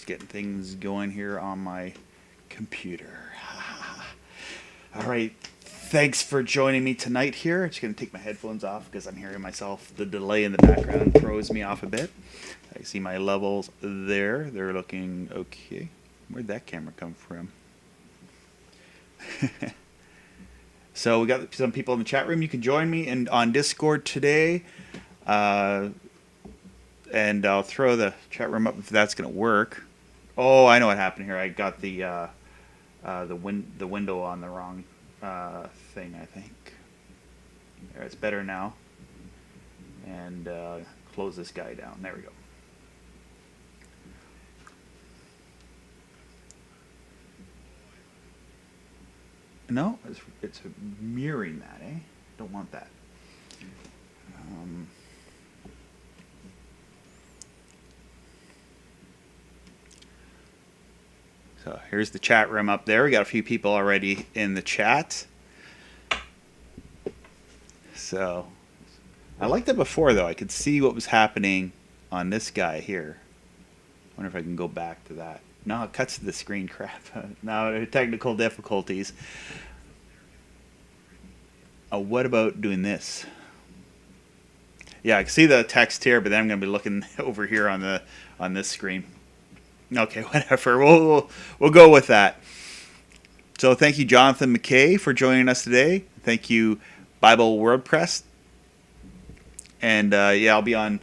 Just getting things going here on my computer. All right. Thanks for joining me tonight here. I'm just going to take my headphones off because I'm hearing myself. The delay in the background throws me off a bit. I see my levels there. They're looking okay. Where'd that camera come from? So we got some people in the chat room. You can join me on Discord today. And I'll throw the chat room up if that's going to work. Oh, I know what happened here. I got the window on the wrong thing, I think. There, it's better now. And close this guy down. There we go. No, it's mirroring that, eh? Don't want that. So here's the chat room up there. We got a few people already in the chat. So I liked it before, though. I could see what was happening on this guy here. I wonder if I can go back to that. No, it cuts to the screen crap. No, technical difficulties. What about doing this? Yeah, I can see the text here, but then I'm going to be looking over here on this screen. Okay, whatever. We'll go with that. So thank you, Jonathan McKay, for joining us today. Thank you, Bible WordPress. And yeah, I'll be on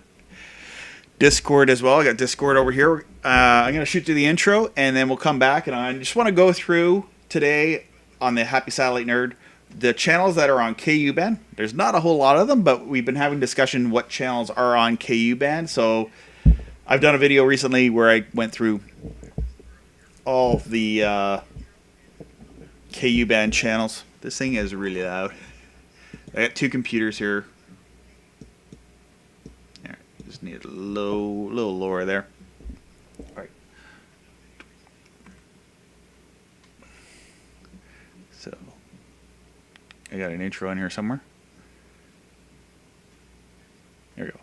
Discord as well. I got Discord over here. I'm going to shoot through the intro, and then we'll come back. And I just want to go through today on the Happy Satellite Nerd the channels that are on KU band. There's not a whole lot of them, but we've been having discussion what channels are on KU band. So I've done a video recently where I went through all of the KU band channels. This thing is really loud. I got two computers here. There, just need a little lower there. All right. So I got an intro in here somewhere. There we go.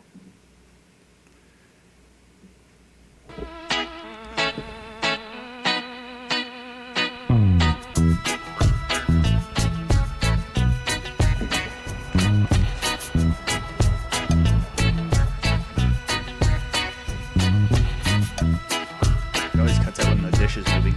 It always cuts out when the dish is moving.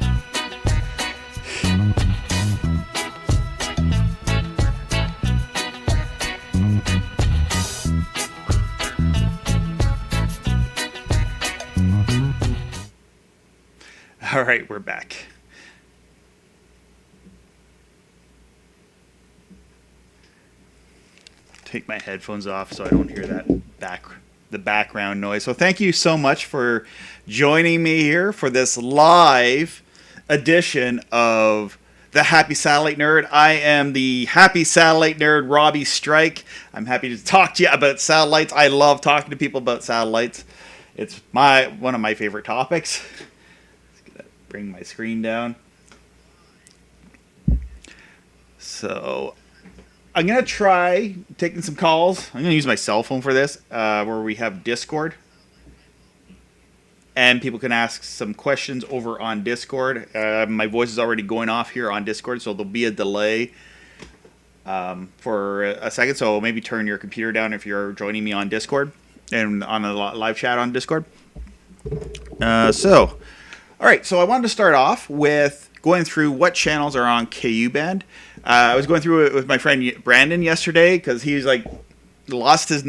All right, we're back. Take my headphones off so I don't hear that the background noise. So thank you so much for joining me here for this live edition of the Happy Satellite Nerd. I am the Happy Satellite Nerd, Robbie Strike. I'm happy to talk to you about satellites. I love talking to people about satellites. It's one of my favorite topics. Bring my screen down. So I'm going to try taking some calls. I'm going to use my cell phone for this, where we have Discord. And people can ask some questions over on Discord. My voice is already going off here on Discord, so there'll be a delay for a second. So maybe turn your computer down if you're joining me on Discord and on a live chat on Discord. All right, so I wanted to start off with going through what channels are on KU band. I was going through it with my friend Brandon yesterday because he was like lost his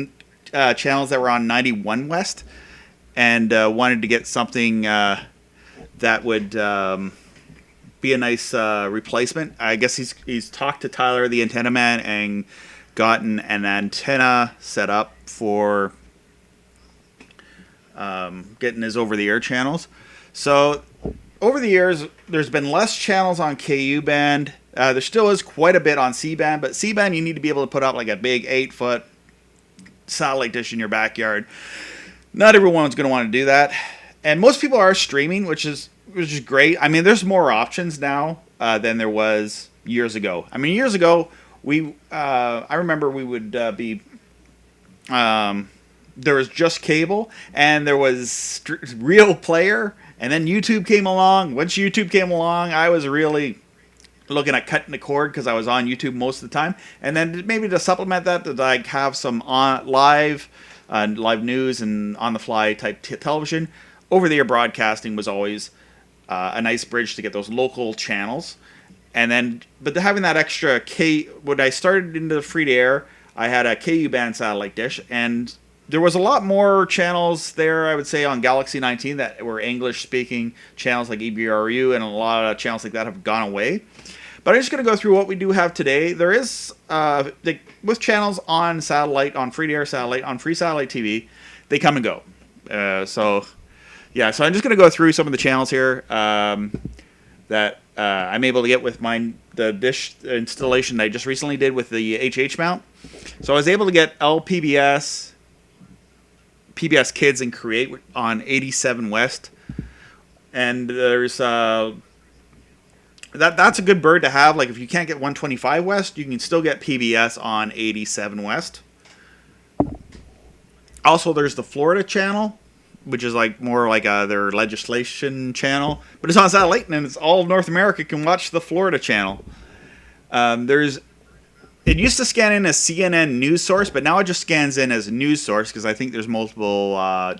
channels that were on 91 West and wanted to get something that would be a nice replacement. I guess he's talked to Tyler, the antenna man, and gotten an antenna set up for getting his over-the-air channels. So over the years, there's been less channels on KU band. There still is quite a bit on C band, but C band you need to be able to put up like a big 8-foot satellite dish in your backyard. Not everyone's going to want to do that, and most people are streaming, which is great. I mean, there's more options now than there was years ago. I mean, years ago I remember we would be. There was just cable, and there was Real Player, And then YouTube came along. Once YouTube came along, I was really looking at cutting the cord because I was on YouTube most of the time. And then maybe to supplement that, to like have some live news and on the fly type television. Over the air broadcasting was always a nice bridge to get those local channels. And then, but having that extra when I started into the free to air, I had a KU band satellite dish, and there was a lot more channels there, I would say, on Galaxy 19 that were English-speaking channels like EBRU, and a lot of channels like that have gone away. But I'm just going to go through what we do have today. There is, with channels on satellite, on free-to-air satellite, on free satellite TV, they come and go. So I'm just going to go through some of the channels here that I'm able to get with the dish installation that I just recently did with the HH mount. So I was able to get LPBS, PBS Kids, and Create on 87 West. And there's... That's a good bird to have. Like, if you can't get 125 West, you can still get PBS on 87 West. Also, there's the Florida channel, which is like more like their legislation channel, but it's on satellite, and it's all of North America can watch the Florida channel. It used to scan in as CNN news source, but now it just scans in as news source because I think there's multiple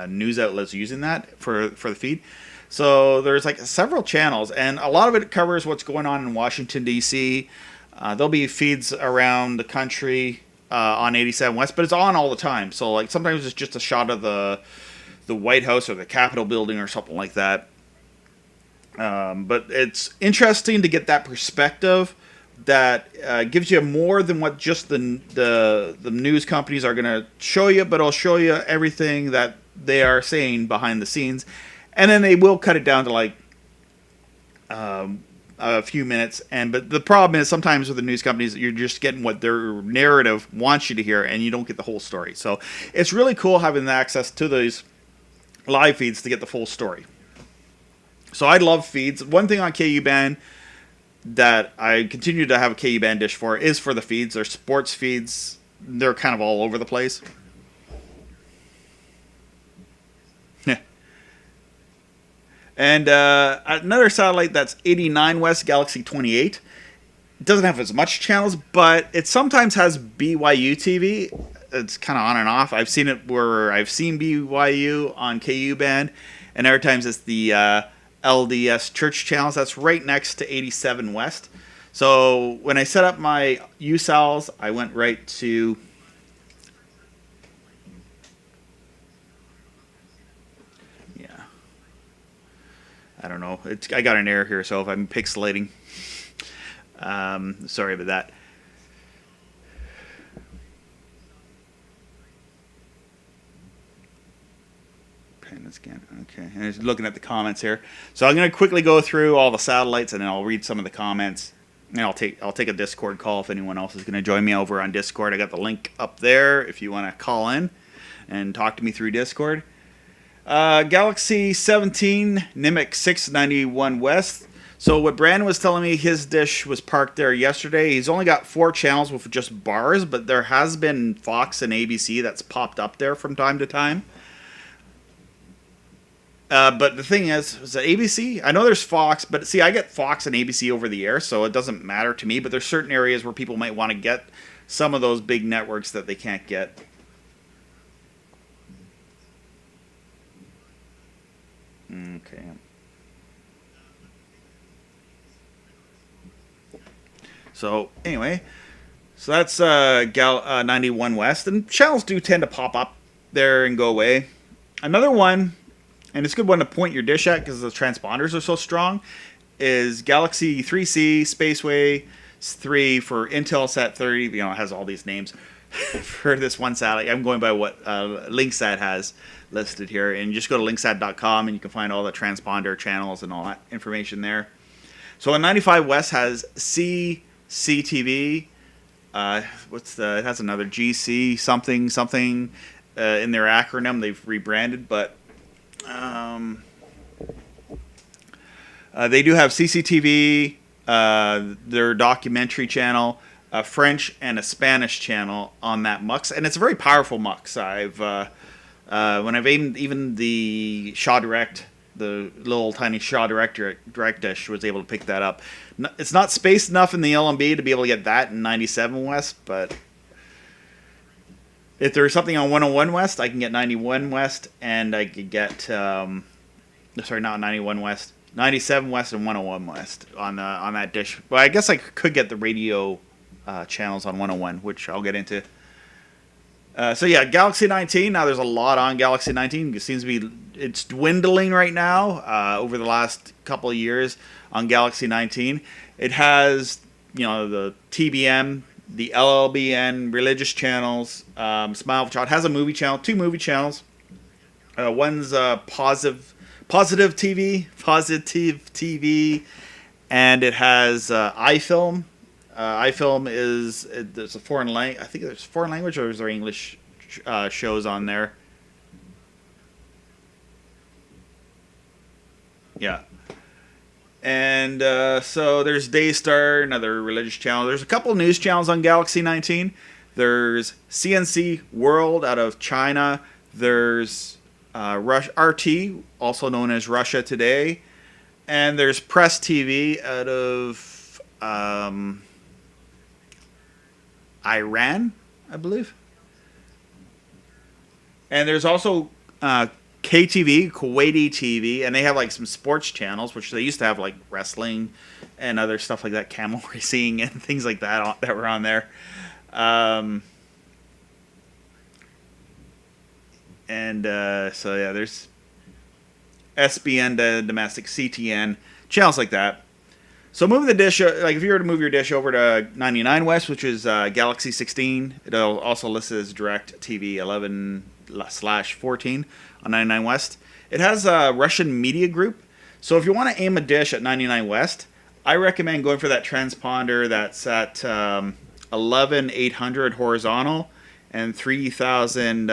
news outlets using that for the feed. So there's like several channels, and a lot of it covers what's going on in Washington, D.C. There'll be feeds around the country on 87 West, but it's on all the time. So like sometimes it's just a shot of the White House or the Capitol building or something like that. But it's interesting to get that perspective that gives you more than what just the news companies are going to show you, but it'll show you everything that they are saying behind the scenes. And then they will cut it down to like a few minutes. But the problem is sometimes with the news companies, you're just getting what their narrative wants you to hear, and you don't get the whole story. So it's really cool having access to those live feeds to get the full story. So I love feeds. One thing on KU band that I continue to have a KU band dish for is for the feeds. They're sports feeds. They're kind of all over the place. And another satellite that's 89 West, Galaxy 28. It doesn't have as much channels, but it sometimes has BYU TV. It's kind of on and off. I've seen it where I've seen BYU on KU band, and other times it's the LDS church channels. That's right next to 87 West. So when I set up my USALs, I went right to... I don't know. I got an error here, so if I'm pixelating, sorry about that. Pen and scan. Okay, and just looking at the comments here. So I'm going to quickly go through all the satellites, and then I'll read some of the comments. And I'll take a Discord call if anyone else is going to join me over on Discord. I got the link up there if you want to call in and talk to me through Discord. Galaxy 17, Nimic 691 West. So what Brandon was telling me, his dish was parked there yesterday. He's only got 4 channels with just bars, but there has been Fox and ABC that's popped up there from time to time. But the thing is that ABC, I know there's Fox, but see, I get Fox and ABC over the air, so it doesn't matter to me. But there's certain areas where people might want to get some of those big networks that they can't get. Okay. So anyway, so that's 91 West, and channels do tend to pop up there and go away. Another one, and it's a good one to point your dish at because the transponders are so strong, is Galaxy 3C Spaceway 3 for Intelsat 30. You know, it has all these names for this one satellite. I'm going by what Linksat has listed here, and you just go to linksat.com and you can find all the transponder channels and all that information there. So 95 West has CCTV. It has another GC something in their acronym. They've rebranded, but they do have CCTV, their documentary channel, a French and a Spanish channel on that MUX, and it's a very powerful MUX. When I've even the Shaw Direct, the little tiny Shaw direct dish was able to pick that up. It's not spaced enough in the LMB to be able to get that in 97 West, but if there's something on 101 West, I can get 91 West, and I could get sorry, not 91 West, 97 West and 101 West on that dish. Well, I guess I could get the radio channels on 101, which I'll get into. So yeah, Galaxy 19. Now there's a lot on Galaxy 19. It seems to be it's dwindling right now over the last couple of years on Galaxy 19. It has the TBM, the LLBN, religious channels, Smile for Child. It has a movie channel, 2 movie channels. One's positive TV, and it has iFilm. iFilm is there's a foreign language. I think there's foreign language, or is there English shows on there? Yeah. And so there's Daystar, another religious channel. There's a couple news channels on Galaxy 19. There's CNC World out of China. There's RT, also known as Russia Today. And there's Press TV out of Iran, I believe. And there's also KTV, Kuwaiti TV, and they have like some sports channels, which they used to have like wrestling and other stuff like that, camel racing and things like that that were on there. So yeah, there's SBN to domestic, CTN, channels like that. So moving the dish, like if you were to move your dish over to 99 West, which is Galaxy 16, it'll also list as Direct TV 11/14 on 99 West. It has a Russian media group. So if you want to aim a dish at 99 West, I recommend going for that transponder that's at 11,800 horizontal and 3,000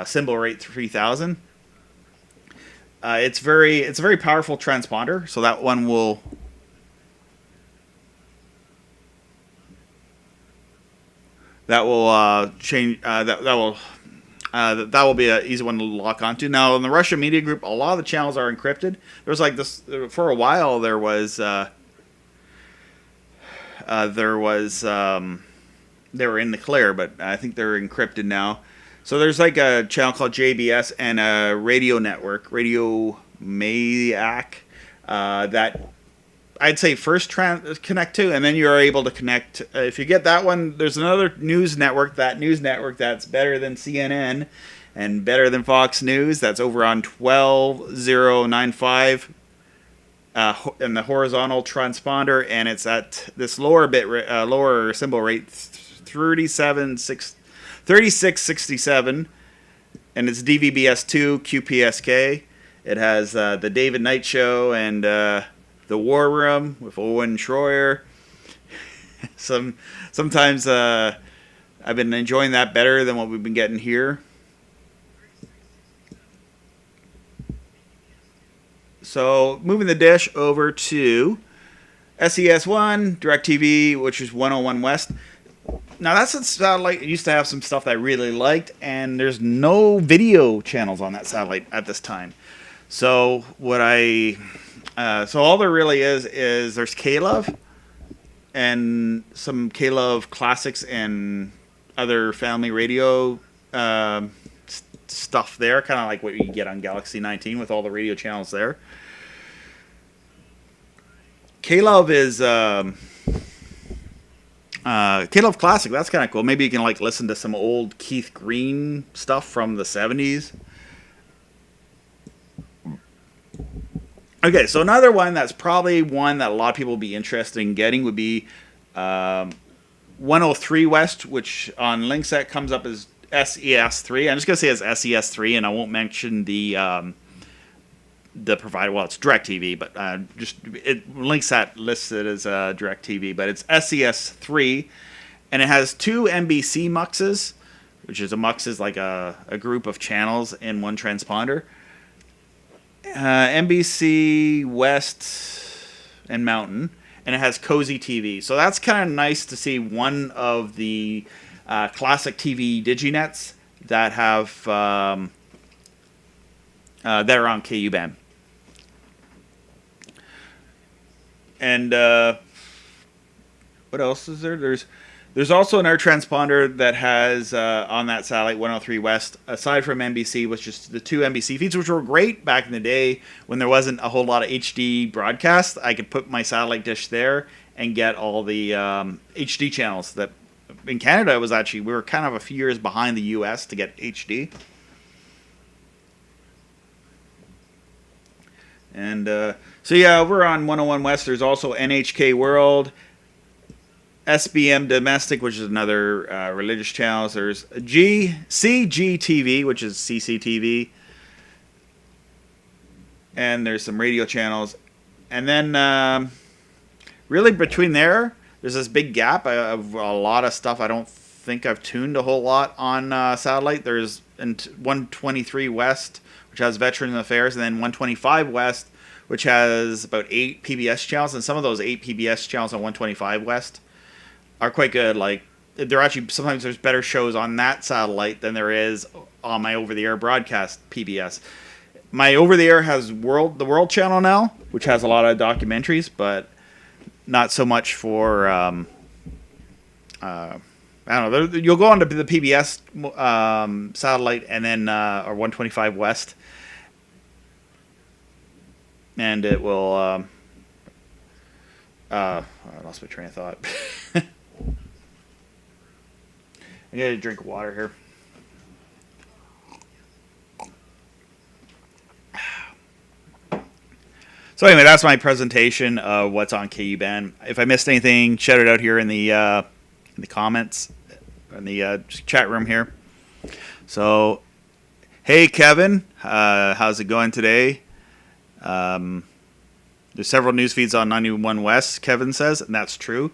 symbol rate 3,000. It's a very powerful transponder, so that one will change. That will be an easy one to lock onto. Now in the Russian media group, a lot of the channels are encrypted. There's like this for a while. They were in the clear, but I think they're encrypted now. So there's like a channel called JBS and a radio network, Radio Maniac, that I'd say first connect to, and then you're able to connect. If you get that one, there's another news network that's better than CNN and better than Fox News. That's over on 12,095 in the horizontal transponder, and it's at this lower symbol rate 3667, and it's DVB-S2 QPSK. It has the David Knight Show and the War Room with Owen Schroyer. Sometimes I've been enjoying that better than what we've been getting here. So moving the dish over to SES1, DirecTV, which is 101 West. Now that's a satellite. It used to have some stuff that I really liked, and there's no video channels on that satellite at this time. So so all there really is there's K-Love and some K-Love classics and other family radio stuff there, kind of like what you get on Galaxy 19 with all the radio channels there. K-Love is K-Love Classic. That's kind of cool. Maybe you can like listen to some old Keith Green stuff from the 70s. Okay, so another one that's probably one that a lot of people will be interested in getting would be 103 West, which on Linkset comes up as SES3. I'm just going to say it's SES3, and I won't mention the provider. Well, it's DirecTV, but Linkset lists it as DirecTV, but it's SES3, and it has 2 NBC muxes, which is a mux is like a group of channels in one transponder. NBC West and Mountain, and it has Cozy TV. So that's kind of nice to see one of the classic TV diginets that have that are on KU band. And what else is there? There's also an air transponder that has on that satellite 103 West, aside from NBC, which is the 2 NBC feeds, which were great back in the day when there wasn't a whole lot of HD broadcast. I could put my satellite dish there and get all the HD channels. That in Canada it was actually, we were kind of a few years behind the US to get HD. And so yeah, over on 101 West, there's also NHK World, SBM Domestic, which is another religious channel. There's CGTV, which is CCTV. And there's some radio channels. And then really between there's this big gap of a lot of stuff. I don't think I've tuned a whole lot on satellite. There's 123 West, which has Veterans Affairs, and then 125 West, which has about 8 PBS channels. And some of those 8 PBS channels on 125 West are quite good. Like, they're actually, sometimes there's better shows on that satellite than there is on my over-the-air broadcast PBS. My over-the-air has the World channel now, which has a lot of documentaries, but not so much for I don't know. You'll go on to the PBS satellite and then or 125 West, and it will. I lost my train of thought. I need to drink water here. So anyway, that's my presentation of what's on KU band. If I missed anything, shout it out here in the comments, in the chat room here. So, hey Kevin, how's it going today? There's several news feeds on 91 West, Kevin says, and that's true.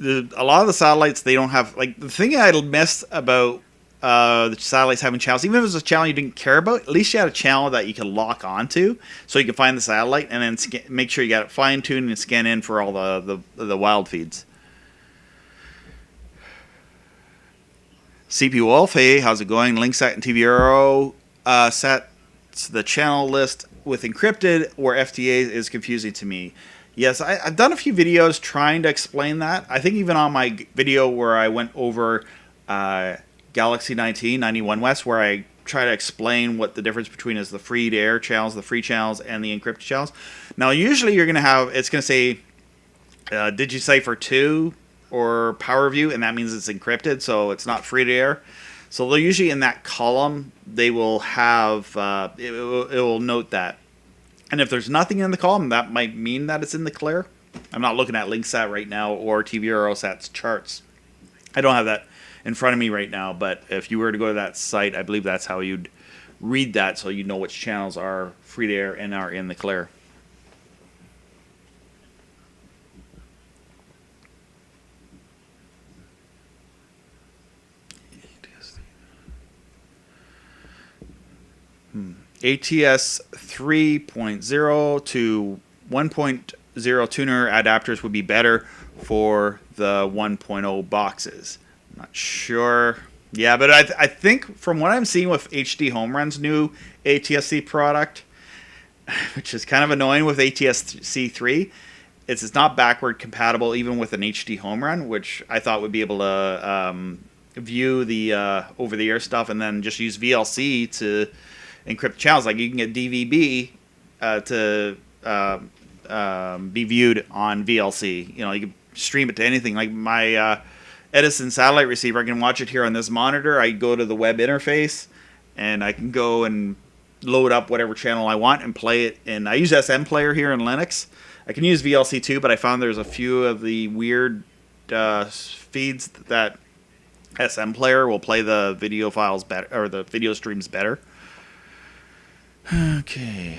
A lot of the satellites, they don't have, like, the thing I missed about the satellites having channels, even if it was a channel you didn't care about, at least you had a channel that you could lock onto so you can find the satellite and then make sure you got it fine-tuned and scan in for all the wild feeds. CP Wolf, hey, how's it going? Linksat and TVRO sets the channel list with encrypted or FTA is confusing to me. Yes, I've done a few videos trying to explain that. I think even on my video where I went over Galaxy 91 West, where I try to explain what the difference between is the free-to-air channels, the free channels, and the encrypted channels. Now, usually you're going to have, it's going to say DigiCipher 2 or PowerView, and that means it's encrypted, so it's not free-to-air. So they'll usually in that column, they will have, it will note that. And if there's nothing in the column, that might mean that it's in the clear. I'm not looking at Linksat right now or TVROSat's charts. I don't have that in front of me right now, but if you were to go to that site, I believe that's how you'd read that, so you know which channels are free to air and are in the clear. ATS 3.0 to 1.0 tuner adapters would be better for the 1.0 boxes. I'm not sure. Yeah, but I think from what I'm seeing with HD Home Run's new ATSC product, which is kind of annoying with ATSC 3, it's not backward compatible even with an HD Home Run, which I thought would be able to view the over-the-air stuff and then just use VLC to encrypt channels. Like you can get DVB to be viewed on VLC. You know, you can stream it to anything. Like my Edison satellite receiver, I can watch it here on this monitor. I go to the web interface and I can go and load up whatever channel I want and play it. And I use SM Player here in Linux. I can use VLC too, but I found there's a few of the weird feeds that SM Player will play the video files better, or the video streams better. Okay.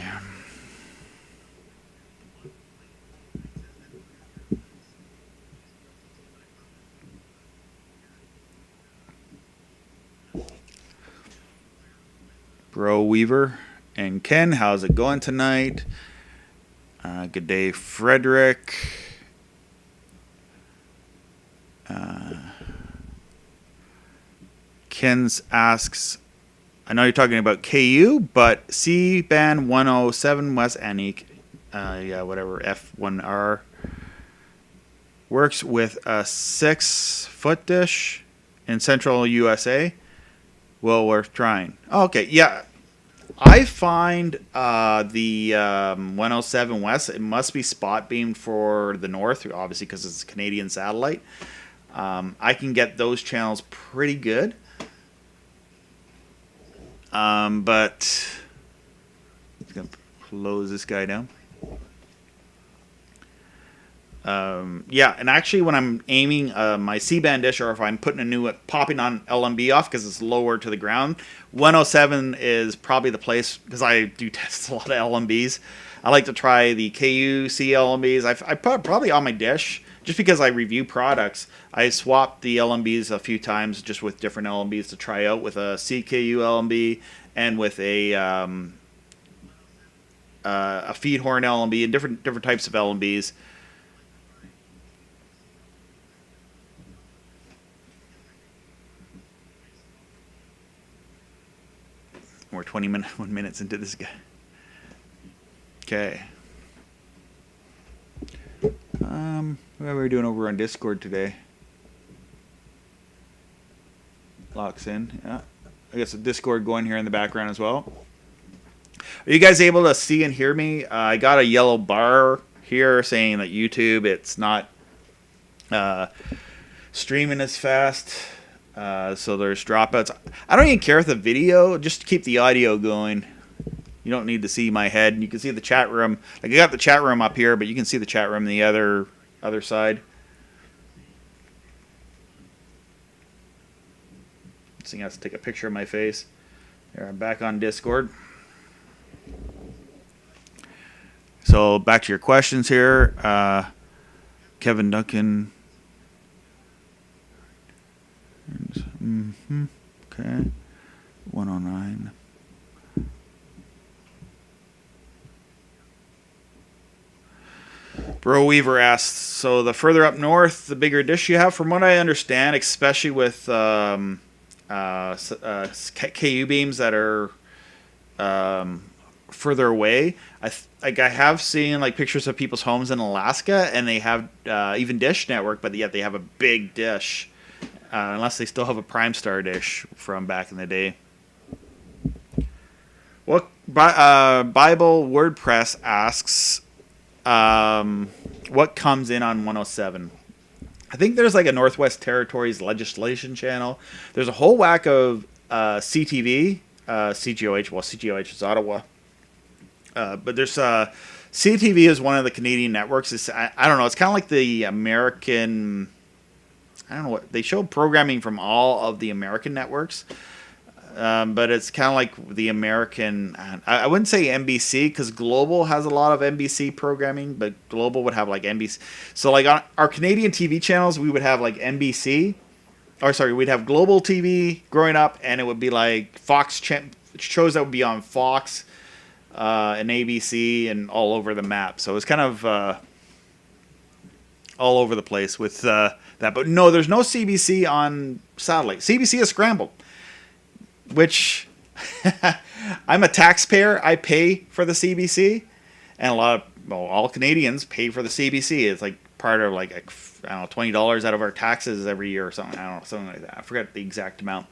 Bro Weaver and Ken, how's it going tonight? Good day, Frederick. Kins asks, I know you're talking about KU, but C-band 107 West Anik, yeah, whatever, F1R, works with a 6-foot dish in central USA. Well, worth trying. Oh, okay, yeah. I find the 107 West, it must be spot beamed for the north, obviously because it's a Canadian satellite. I can get those channels pretty good. But I'm going to close this guy down. Yeah, and actually when I'm aiming my C-band dish, or if I'm putting a new, popping on LMB off because it's lower to the ground, 107 is probably the place, because I do test a lot of LMBs. I like to try the KUC LMBs. I put probably on my dish, just because I review products. I swapped the LMBs a few times just with different LMBs to try out, with a CKU LMB and with a feed horn LMB, and different types of LMBs. We're 21 minutes into this guy. Okay. What are we doing over on Discord today? Locks in. Yeah. I guess a Discord going here in the background as well. Are you guys able to see and hear me? I got a yellow bar here saying that YouTube, it's not streaming as fast. So there's dropouts. I don't even care if the video, just to keep the audio going. You don't need to see my head. You can see the chat room. Like, I got the chat room up here, but you can see the chat room on the other side. So I have to take a picture of my face. There, I'm back on Discord. So back to your questions here. Kevin Duncan. Okay. 109. Bro Weaver asks, so the further up north, the bigger dish you have. From what I understand, especially with KU beams that are further away, I have seen like pictures of people's homes in Alaska, and they have even Dish Network, but yet they have a big dish. Unless they still have a Prime Star dish from back in the day. What Bible WordPress asks, what comes in on 107? I think there's like a Northwest Territories legislation channel. There's a whole whack of CTV, CGOH. Well, CGOH is Ottawa. But there's CTV is one of the Canadian networks. I don't know. It's kind of like the American... I don't know what they show programming from all of the American networks, but it's kind of like the American. I wouldn't say NBC, because Global has a lot of NBC programming, but Global would have like NBC. So like on our Canadian TV channels, we would have like NBC, or sorry, we'd have Global TV growing up, and it would be like Fox shows that would be on Fox and ABC and all over the map. So it's kind of all over the place with that. But no, there's no CBC on satellite. CBC is scrambled, which I'm a taxpayer. I pay for the CBC, and all Canadians pay for the CBC. It's like part of like, I don't know, $20 out of our taxes every year or something. I don't know, something like that. I forget the exact amount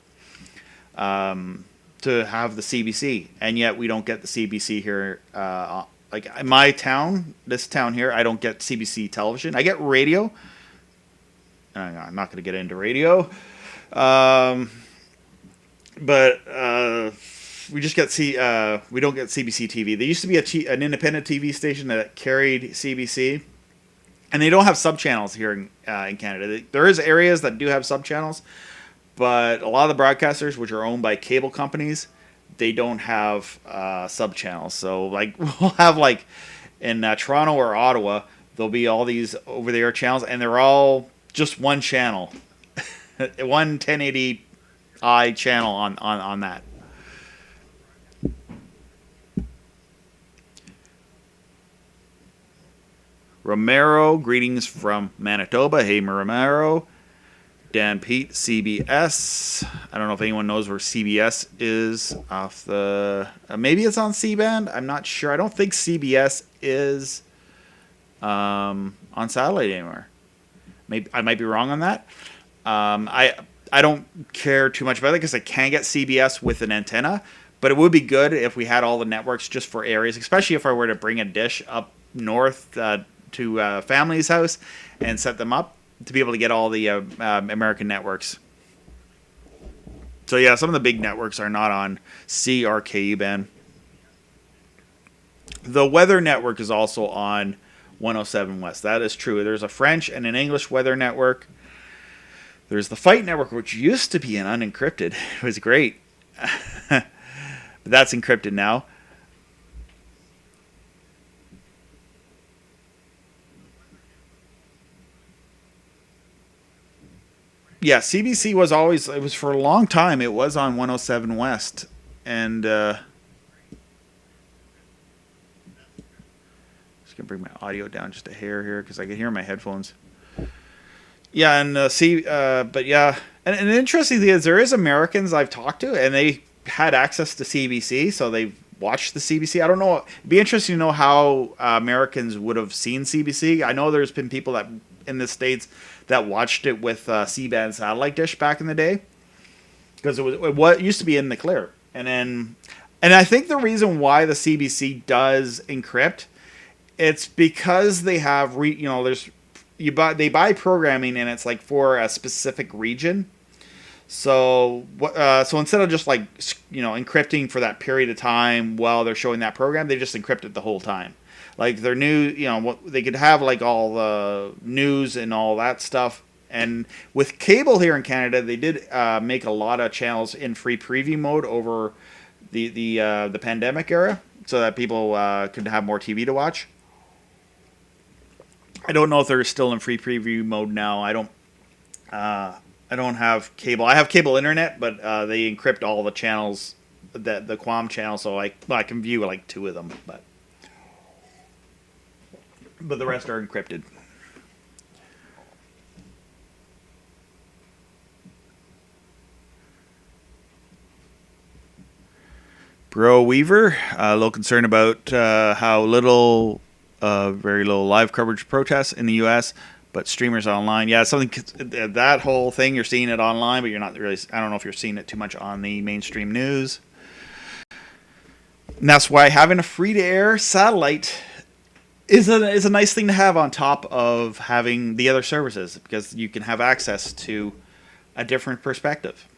to have the CBC, and yet we don't get the CBC here. Like in my town, this town here, I don't get CBC television. I get radio. I'm not going to get into radio, but we just get we don't get CBC TV. There used to be an independent TV station that carried CBC, and they don't have subchannels here in Canada. There is areas that do have subchannels, but a lot of the broadcasters, which are owned by cable companies, they don't have subchannels. So like we'll have like in Toronto or Ottawa, there'll be all these over-the-air channels, and they're all just one channel, one 1080i channel on that. Romero, greetings from Manitoba. Hey, Romero. Dan Pete, CBS. I don't know if anyone knows where CBS is off the... maybe it's on C-band. I'm not sure. I don't think CBS is on satellite anymore. Maybe I might be wrong on that. I don't care too much about it because I can get CBS with an antenna. But it would be good if we had all the networks just for areas, especially if I were to bring a dish up north to family's house and set them up to be able to get all the American networks. So yeah, some of the big networks are not on C or KU band. The weather network is also on 107 West. That is true. There's a French and an English weather network. There's the Fight network, which used to be an unencrypted. It was great. But that's encrypted now. Yeah, CBC was always, it was for a long time, it was on 107 West. And just going to bring my audio down just a hair here because I can hear my headphones. Yeah, and but yeah. And the interesting thing is there is Americans I've talked to, and they had access to CBC, so they watched the CBC. I don't know. It'd be interesting to know how Americans would have seen CBC. I know there's been people that in the States that watched it with C-band satellite dish back in the day because it used to be in the clear. And I think the reason why the CBC does encrypt, it's because they have they buy programming and it's like for a specific region. So instead of just like encrypting for that period of time while they're showing that program, they just encrypt it the whole time. Like their new, they could have like all the news and all that stuff. And with cable here in Canada, they did make a lot of channels in free preview mode over the pandemic era, so that people could have more TV to watch. I don't know if they're still in free preview mode now. I don't have cable. I have cable internet, but they encrypt all the channels, the QAM channel, so I can view like 2 of them, but the rest are encrypted. Bro Weaver, a little concerned about how very little live coverage of protests in the U.S., but streamers online. Yeah, that whole thing, you're seeing it online, but you're not really, I don't know if you're seeing it too much on the mainstream news. And that's why having a free-to-air satellite is a nice thing to have on top of having the other services, because you can have access to a different perspective.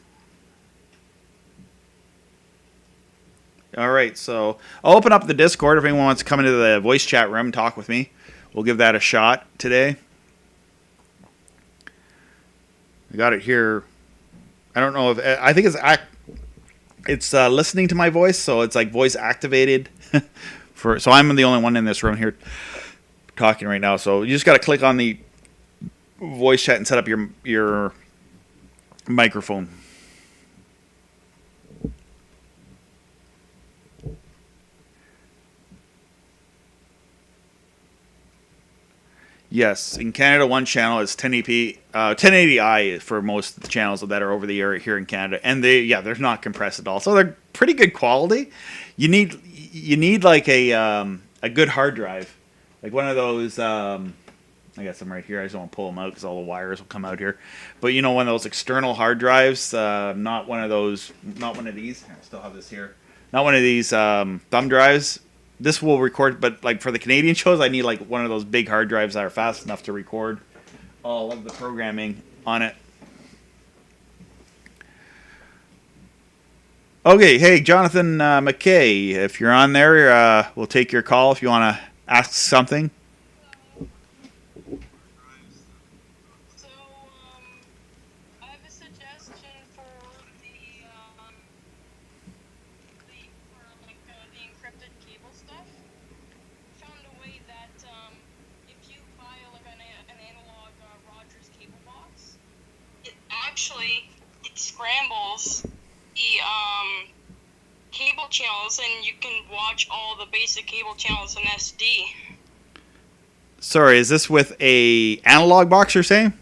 All right, so I'll open up the Discord if anyone wants to come into the voice chat room and talk with me. We'll give that a shot today. I got it here. I don't know if I think it's listening to my voice, so it's like voice activated. So I'm the only one in this room here talking right now. So you just got to click on the voice chat and set up your microphone. Yes, in Canada, one channel is 1080i for most of the channels that are over the air here in Canada, and they're not compressed at all, so they're pretty good quality. You need like a good hard drive, like one of those. I got some right here. I just don't want to pull them out because all the wires will come out here. But one of those external hard drives, not one of these. I still have this here. Not one of these thumb drives. This will record, but like for the Canadian shows, I need like one of those big hard drives that are fast enough to record all of the programming on it. Okay, hey, Jonathan McKay, if you're on there, we'll take your call if you want to ask something. Actually, it scrambles the cable channels, and you can watch all the basic cable channels in SD. Sorry, is this with a analog box you're saying?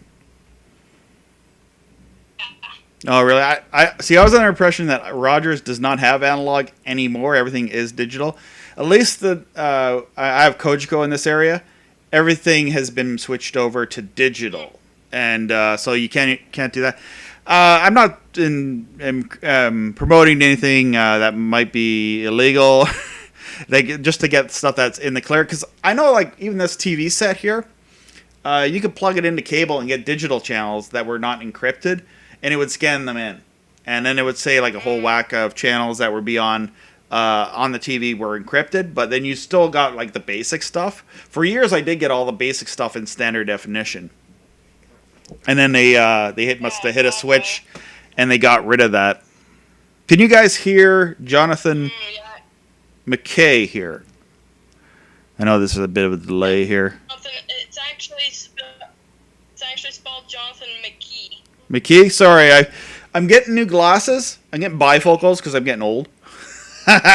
Oh, really? I see. I was under the impression that Rogers does not have analog anymore. Everything is digital. At least I have Kojiko in this area. Everything has been switched over to digital, and so you can't do that. I'm not promoting anything that might be illegal, like just to get stuff that's in the clear. Because I know, like even this TV set here, you could plug it into cable and get digital channels that were not encrypted, and it would scan them in, and then it would say like a whole whack of channels that were beyond on the TV were encrypted, but then you still got like the basic stuff. For years, I did get all the basic stuff in standard definition, and then must have hit a switch, and they got rid of that. Can you guys hear Jonathan McKay here? I know this is a bit of a delay here. It's actually spelled Jonathan McKee. McKee, sorry, I'm getting new glasses. I'm getting bifocals because I'm getting old. Don't worry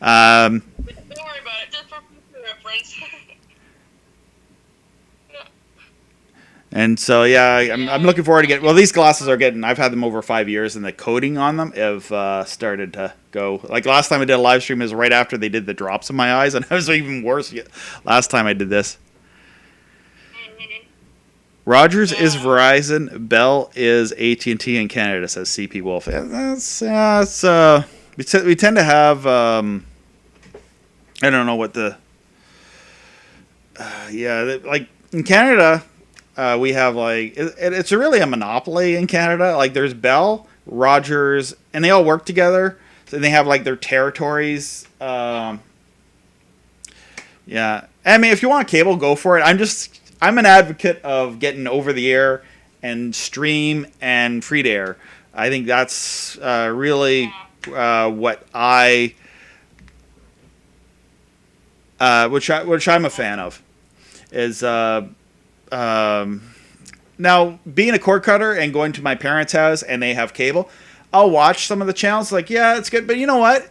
about it. Just for future reference. And so I'm looking forward to getting. Well, these glasses are getting. I've had them over 5 years, and the coating on them have started to go. Like last time I did a live stream is right after they did the drops in my eyes, and it was even worse. Last time I did this. Rogers is Verizon, Bell is AT&T in Canada, says CP Wolf. We tend to have. I don't know what the. Like in Canada. We have like it's really a monopoly in Canada. Like there's Bell, Rogers, and they all work together. So they have like their territories. Yeah, I mean, if you want cable, go for it. I'm an advocate of getting over the air and stream and free to air. I think that's really what which I'm a fan of is. Now, being a cord cutter and going to my parents' house and they have cable, I'll watch some of the channels. Like, yeah, it's good. But you know what?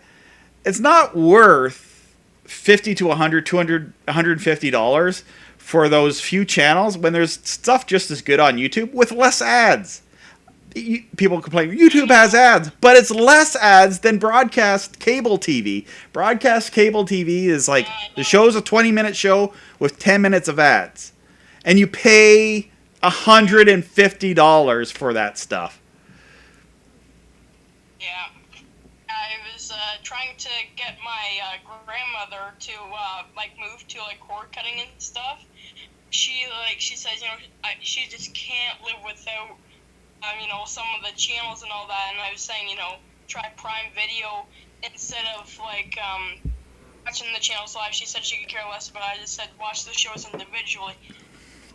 It's not worth $50 to $100, $200, $150 for those few channels when there's stuff just as good on YouTube with less ads. People complain, YouTube has ads, but it's less ads than broadcast cable TV. Broadcast cable TV is like, the show's a 20-minute show with 10 minutes of ads. And you pay $150 for that stuff. Yeah. I was trying to get my grandmother to move to cord cutting and stuff. She says, she just can't live without some of the channels and all that. And I was saying, try Prime Video instead of watching the channels live. She said she could care less about it. I just said watch the shows individually.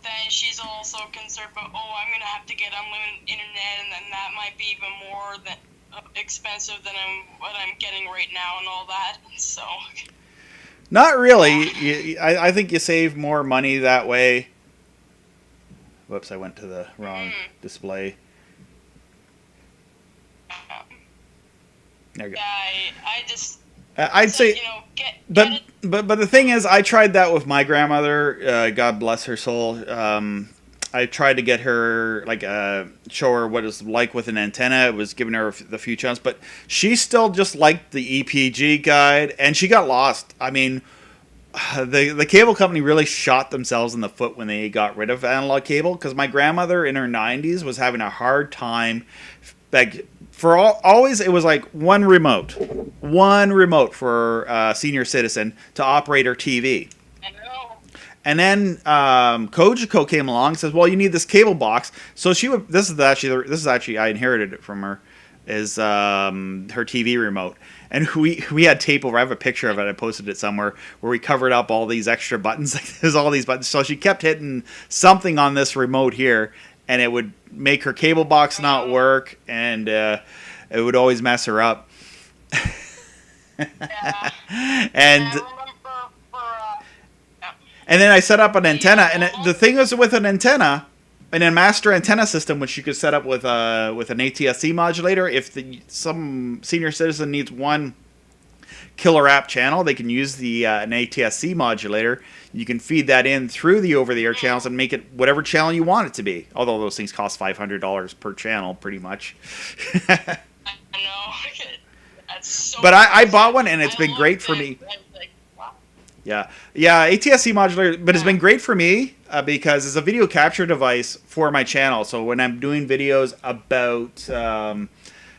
Then she's also concerned about, I'm going to have to get unlimited internet, and then that might be even more expensive than what I'm getting right now and all that. So, not really. I think you save more money that way. Whoops, I went to the wrong display. There you go. Yeah, I just... I'd say, but the thing is, I tried that with my grandmother. God bless her soul. I tried to get her show her what it's like with an antenna. It was giving her the few channels, but she still just liked the EPG guide, and she got lost. I mean, the cable company really shot themselves in the foot when they got rid of analog cable, because my grandmother in her 90s was having a hard time. Always it was like one remote for senior citizen to operate her TV. I know. And then Kojiko came along and says, "Well, you need this cable box." So she would. This is actually I inherited it from her. Is her TV remote, and we had tape over. I have a picture of it. I posted it somewhere where we covered up all these extra buttons. There's all these buttons. So she kept hitting something on this remote here, and it would make her cable box not work, and it would always mess her up. Yeah. And then I set up an antenna, and the thing is with an antenna, and a master antenna system, which you could set up with an ATSC modulator, if some senior citizen needs one killer app channel, they can use the an ATSC modulator. You can feed that in through the over-the-air channels and make it whatever channel you want it to be. Although those things cost $500 per channel, pretty much. I know. That's so But I bought one, and it's been great for me. Like, wow. Yeah, ATSC modulator, but it's been great for me because it's a video capture device for my channel. So when I'm doing videos about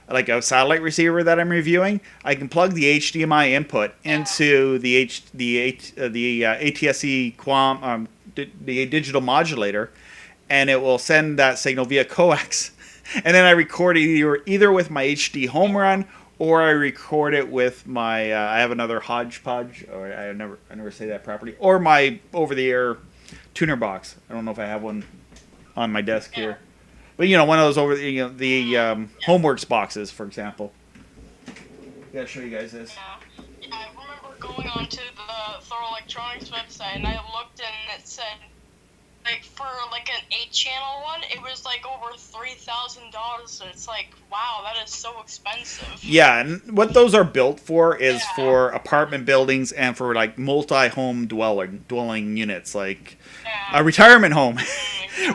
like a satellite receiver that I'm reviewing, I can plug the HDMI input into the ATSC QAM, the digital modulator, and it will send that signal via coax. And then I record it either with my HD home run, or I record it with my I have another hodgepodge, or I never say that properly, or my over-the-air tuner box. I don't know if I have one on my desk here, but one of those the Homeworks boxes, for example. Gotta show you guys this. Yeah, I remember going onto the Thor Electronics website, and I looked, and it said, like, for like an 8-channel one, it was like over $3,000. So it's like, wow, that is so expensive. Yeah, and what those are built for is for apartment buildings and for like multi-home dwelling units, like a retirement home,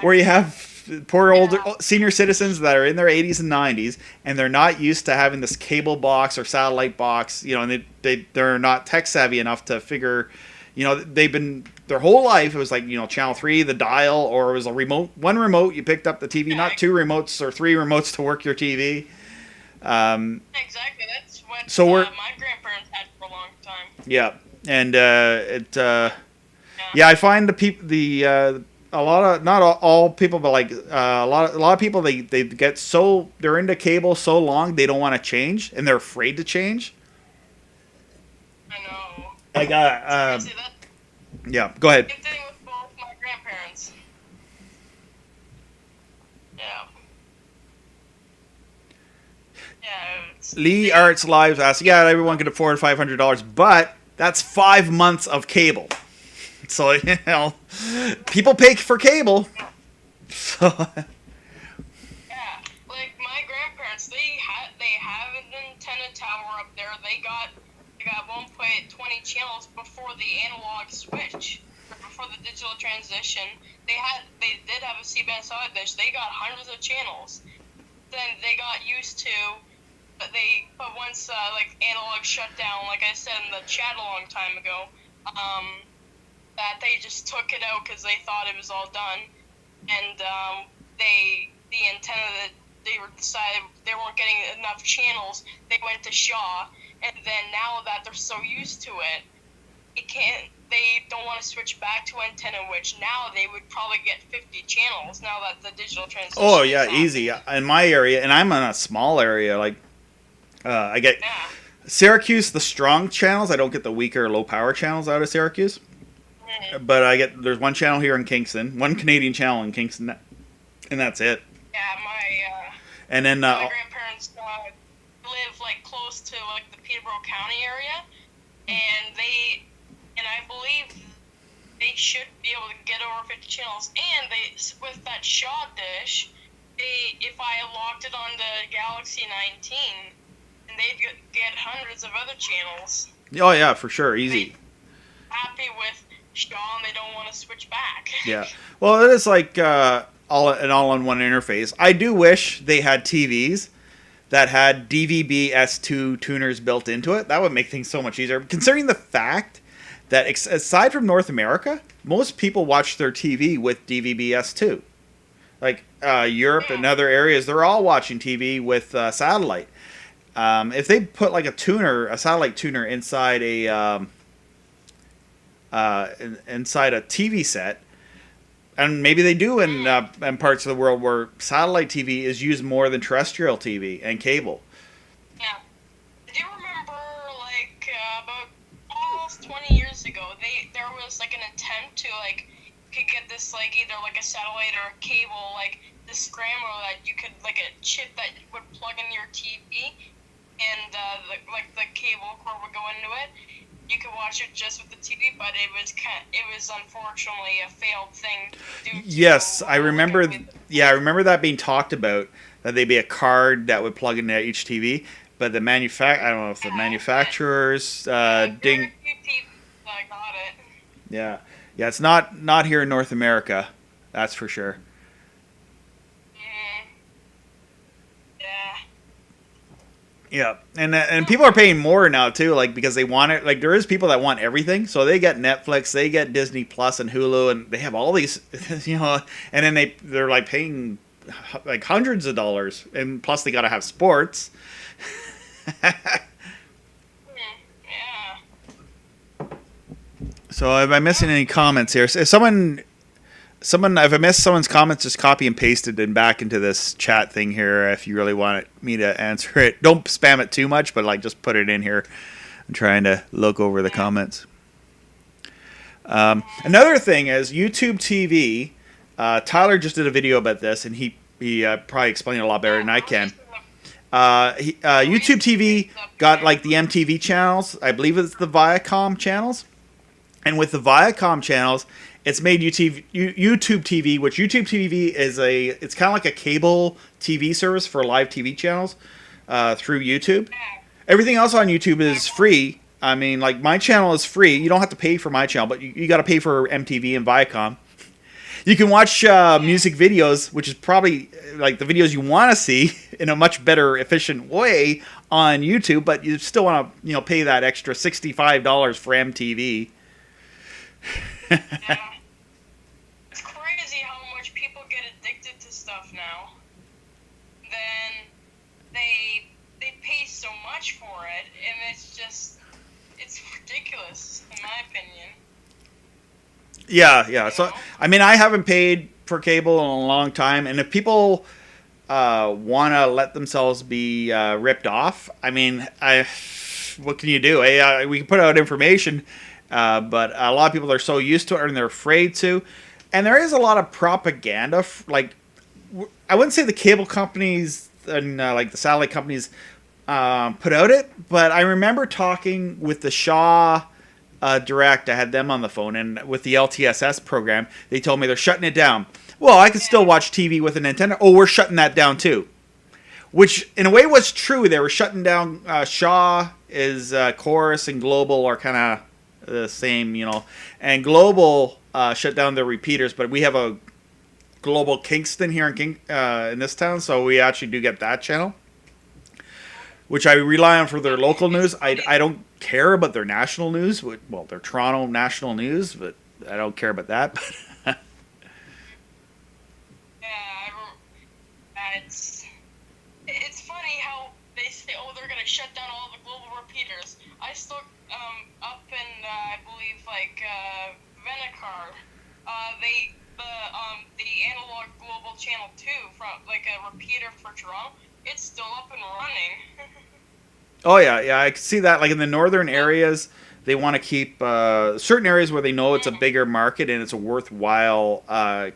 where you have poor older senior citizens that are in their 80s and 90s, and they're not used to having this cable box or satellite box, and they're not tech savvy enough to figure. They've been their whole life. It was like channel 3, the dial, or it was a remote. One remote, you picked up the TV, not 2 remotes or 3 remotes to work your TV. Exactly. That's what my grandparents had for a long time. Yeah, and I find a lot of, not all people, but like a lot of people, they get they're into cable so long they don't want to change, and they're afraid to change. I know. Like yeah, go ahead. Same thing with both my grandparents. Yeah. Lee Arts Live asks, everyone can afford $500, but that's 5 months of cable. So people pay for cable. So. Yeah, like my grandparents, they have an antenna tower up there. They got 1.20 channels before the analog switch, before the digital transition. They did have a C-band solid dish. They got hundreds of channels. Then they got used to, but once like analog shut down, like I said in the chat a long time ago, that they just took it out because they thought it was all done, and the antenna that they decided they weren't getting enough channels, they went to Shaw. And then now that they're so used to it, they don't want to switch back to antenna, which now they would probably get 50 channels now that the digital transition. Oh yeah, easy. In my area, and I'm in a small area, like I get Syracuse, the strong channels. I don't get the weaker, low power channels out of Syracuse. Mm-hmm. But there's one channel here in Kingston, one Canadian channel in Kingston, and that's it. Yeah, and then my grandparents live like close to like the Peterborough County area, and I believe they should be able to get over 50 channels. And with that Shaw dish, if I locked it on the Galaxy 19, and they'd get hundreds of other channels. Oh yeah, for sure, easy. They're happy with Shaw, and they don't want to switch back. Yeah, well, it is like an all-in-one interface. I do wish they had TVs that had DVB S2 tuners built into it. That would make things so much easier. Considering the fact that, aside from North America, most people watch their TV with DVB S2. Like Europe and other areas, they're all watching TV with satellite. If they put like a satellite tuner inside a TV set, and maybe they do in parts of the world where satellite TV is used more than terrestrial TV and cable. Yeah. I do remember, like, about almost 20 years ago, there was, like, an attempt to, like, you could get this, like, either, like, a satellite or a cable, like, this scrambler that you could, like, a chip that would plug in your TV, and, the cable cord would go into it. You could watch it just with the TV, but it was unfortunately a failed thing. Yes, I remember. I remember that being talked about. That they'd be a card that would plug into each TV. but the I don't know if the manufacturers Very few people got it. Yeah, yeah, it's not here in North America, that's for sure. Mm, yeah. Yeah, and people are paying more now too, like because they want it. Like there is people that want everything, so they get Netflix, they get Disney Plus and Hulu, and they have all these, and then they're like paying like hundreds of dollars, and plus they got to have sports. Yeah. So am I missing any comments here? If if I missed someone's comments, just copy and paste it and back into this chat thing here if you really want me to answer it. Don't spam it too much, but like just put it in here. I'm trying to look over the comments. Another thing is YouTube TV. Tyler just did a video about this, and he probably explained it a lot better than I can. YouTube TV got like the MTV channels. I believe it's the Viacom channels. And with the Viacom channels, it's made YouTube TV, which YouTube TV is it's kind of like a cable TV service for live TV channels through YouTube. Everything else on YouTube is free. I mean, like my channel is free. You don't have to pay for my channel, but you got to pay for MTV and Viacom. You can watch music videos, which is probably like the videos you want to see in a much better, efficient way on YouTube, but you still want to, pay that extra $65 for MTV. Yeah. It's crazy how much people get addicted to stuff now. Then they pay so much for it, and it's ridiculous in my opinion. Yeah. So I mean, I haven't paid for cable in a long time, and if people want to let themselves be ripped off, I mean, what can you do? We can put out information. But a lot of people are so used to it and they're afraid to. And there is a lot of propaganda. Like, I wouldn't say the cable companies and like the satellite companies put out it, but I remember talking with the Shaw Direct. I had them on the phone, and with the LTSS program, they told me they're shutting it down. Well, I could still watch TV with an antenna. Oh, we're shutting that down too. Which, in a way, was true. They were shutting down. Shaw is Chorus and Global are kind of the same, and Global shut down their repeaters, but we have a Global Kingston here in this town, so we actually do get that channel, which I rely on for their local news. I don't care about their national news. Well, their Toronto national news, but I don't care about that. It's funny how they say, oh, they're gonna shut down all the Global repeaters. I still up in I believe like Venacar, the analog Global channel 2 from like a repeater for Toronto, it's still up and running. Oh yeah, I can see that. Like in the northern areas, they want to keep certain areas where they know it's a bigger market and it's worthwhile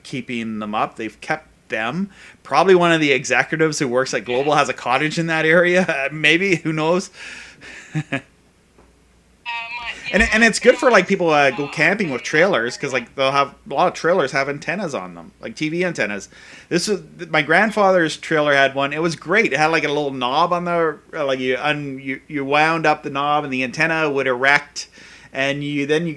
keeping them up. They've kept them. Probably one of the executives who works at Global has a cottage in that area. Maybe, who knows? And it's good for like people go camping with trailers, because like they'll have a lot of trailers have antennas on them, like TV antennas. This was my grandfather's trailer had one. It was great. It had like a little knob on the like you wound up the knob and the antenna would erect, and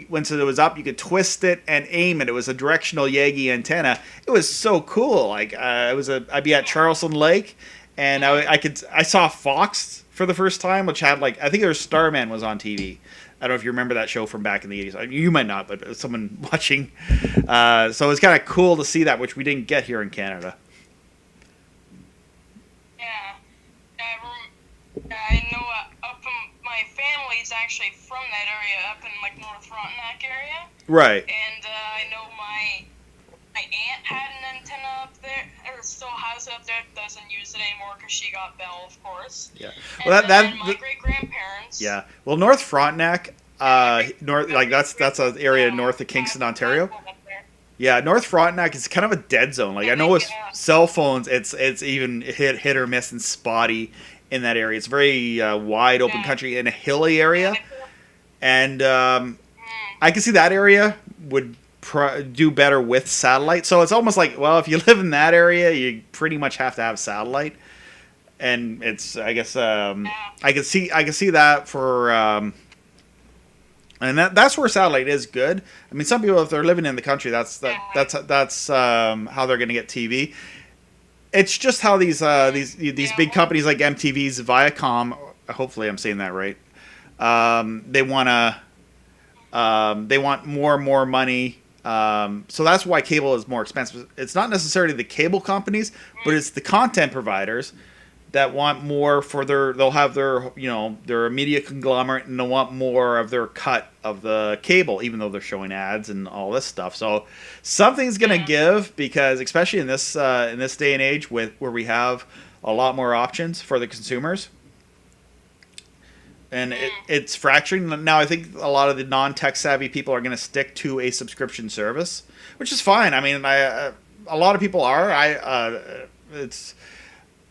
once it was up you could twist it and aim it. It was a directional Yagi antenna. It was so cool. Like I'd be at Charleston Lake, and I saw Fox for the first time, which had like I think their Starman was on TV. I don't know if you remember that show from back in the 80s. You might not, but someone watching. So it's kind of cool to see that, which we didn't get here in Canada. Yeah. I know my family's actually from that area, up in like North Frontenac area. Right. And I know my aunt had an antenna up there, or still has it up there. Doesn't use it anymore because she got Bell, of course. Yeah. Well, and my great grandparents. Yeah. Well, North Frontenac, that's an area north of Kingston, Ontario. Yeah, North Frontenac is kind of a dead zone. Like I know with cell phones, it's even hit or miss and spotty in that area. It's very wide open country in a hilly area, and I can see that area would do better with satellite. So it's almost like, well, if you live in that area, you pretty much have to have satellite. and it's I guess Yeah. I can see that for and that's where satellite is good. I mean, some people, if they're living in the country, that's how they're going to get TV. It's just how these Yeah. big companies like MTV's Viacom, hopefully I'm saying that right. They want more and more money. So that's why cable is more expensive. It's not necessarily the cable companies, but it's the content providers that want more for they'll have their, they're a media conglomerate and they'll want more of their cut of the cable, even though they're showing ads and all this stuff. So something's gonna give, because especially in this day and age where we have a lot more options for the consumers, and it's fracturing. Now I think a lot of the non-tech savvy people are going to stick to a subscription service, which is fine. I mean, a lot of people are.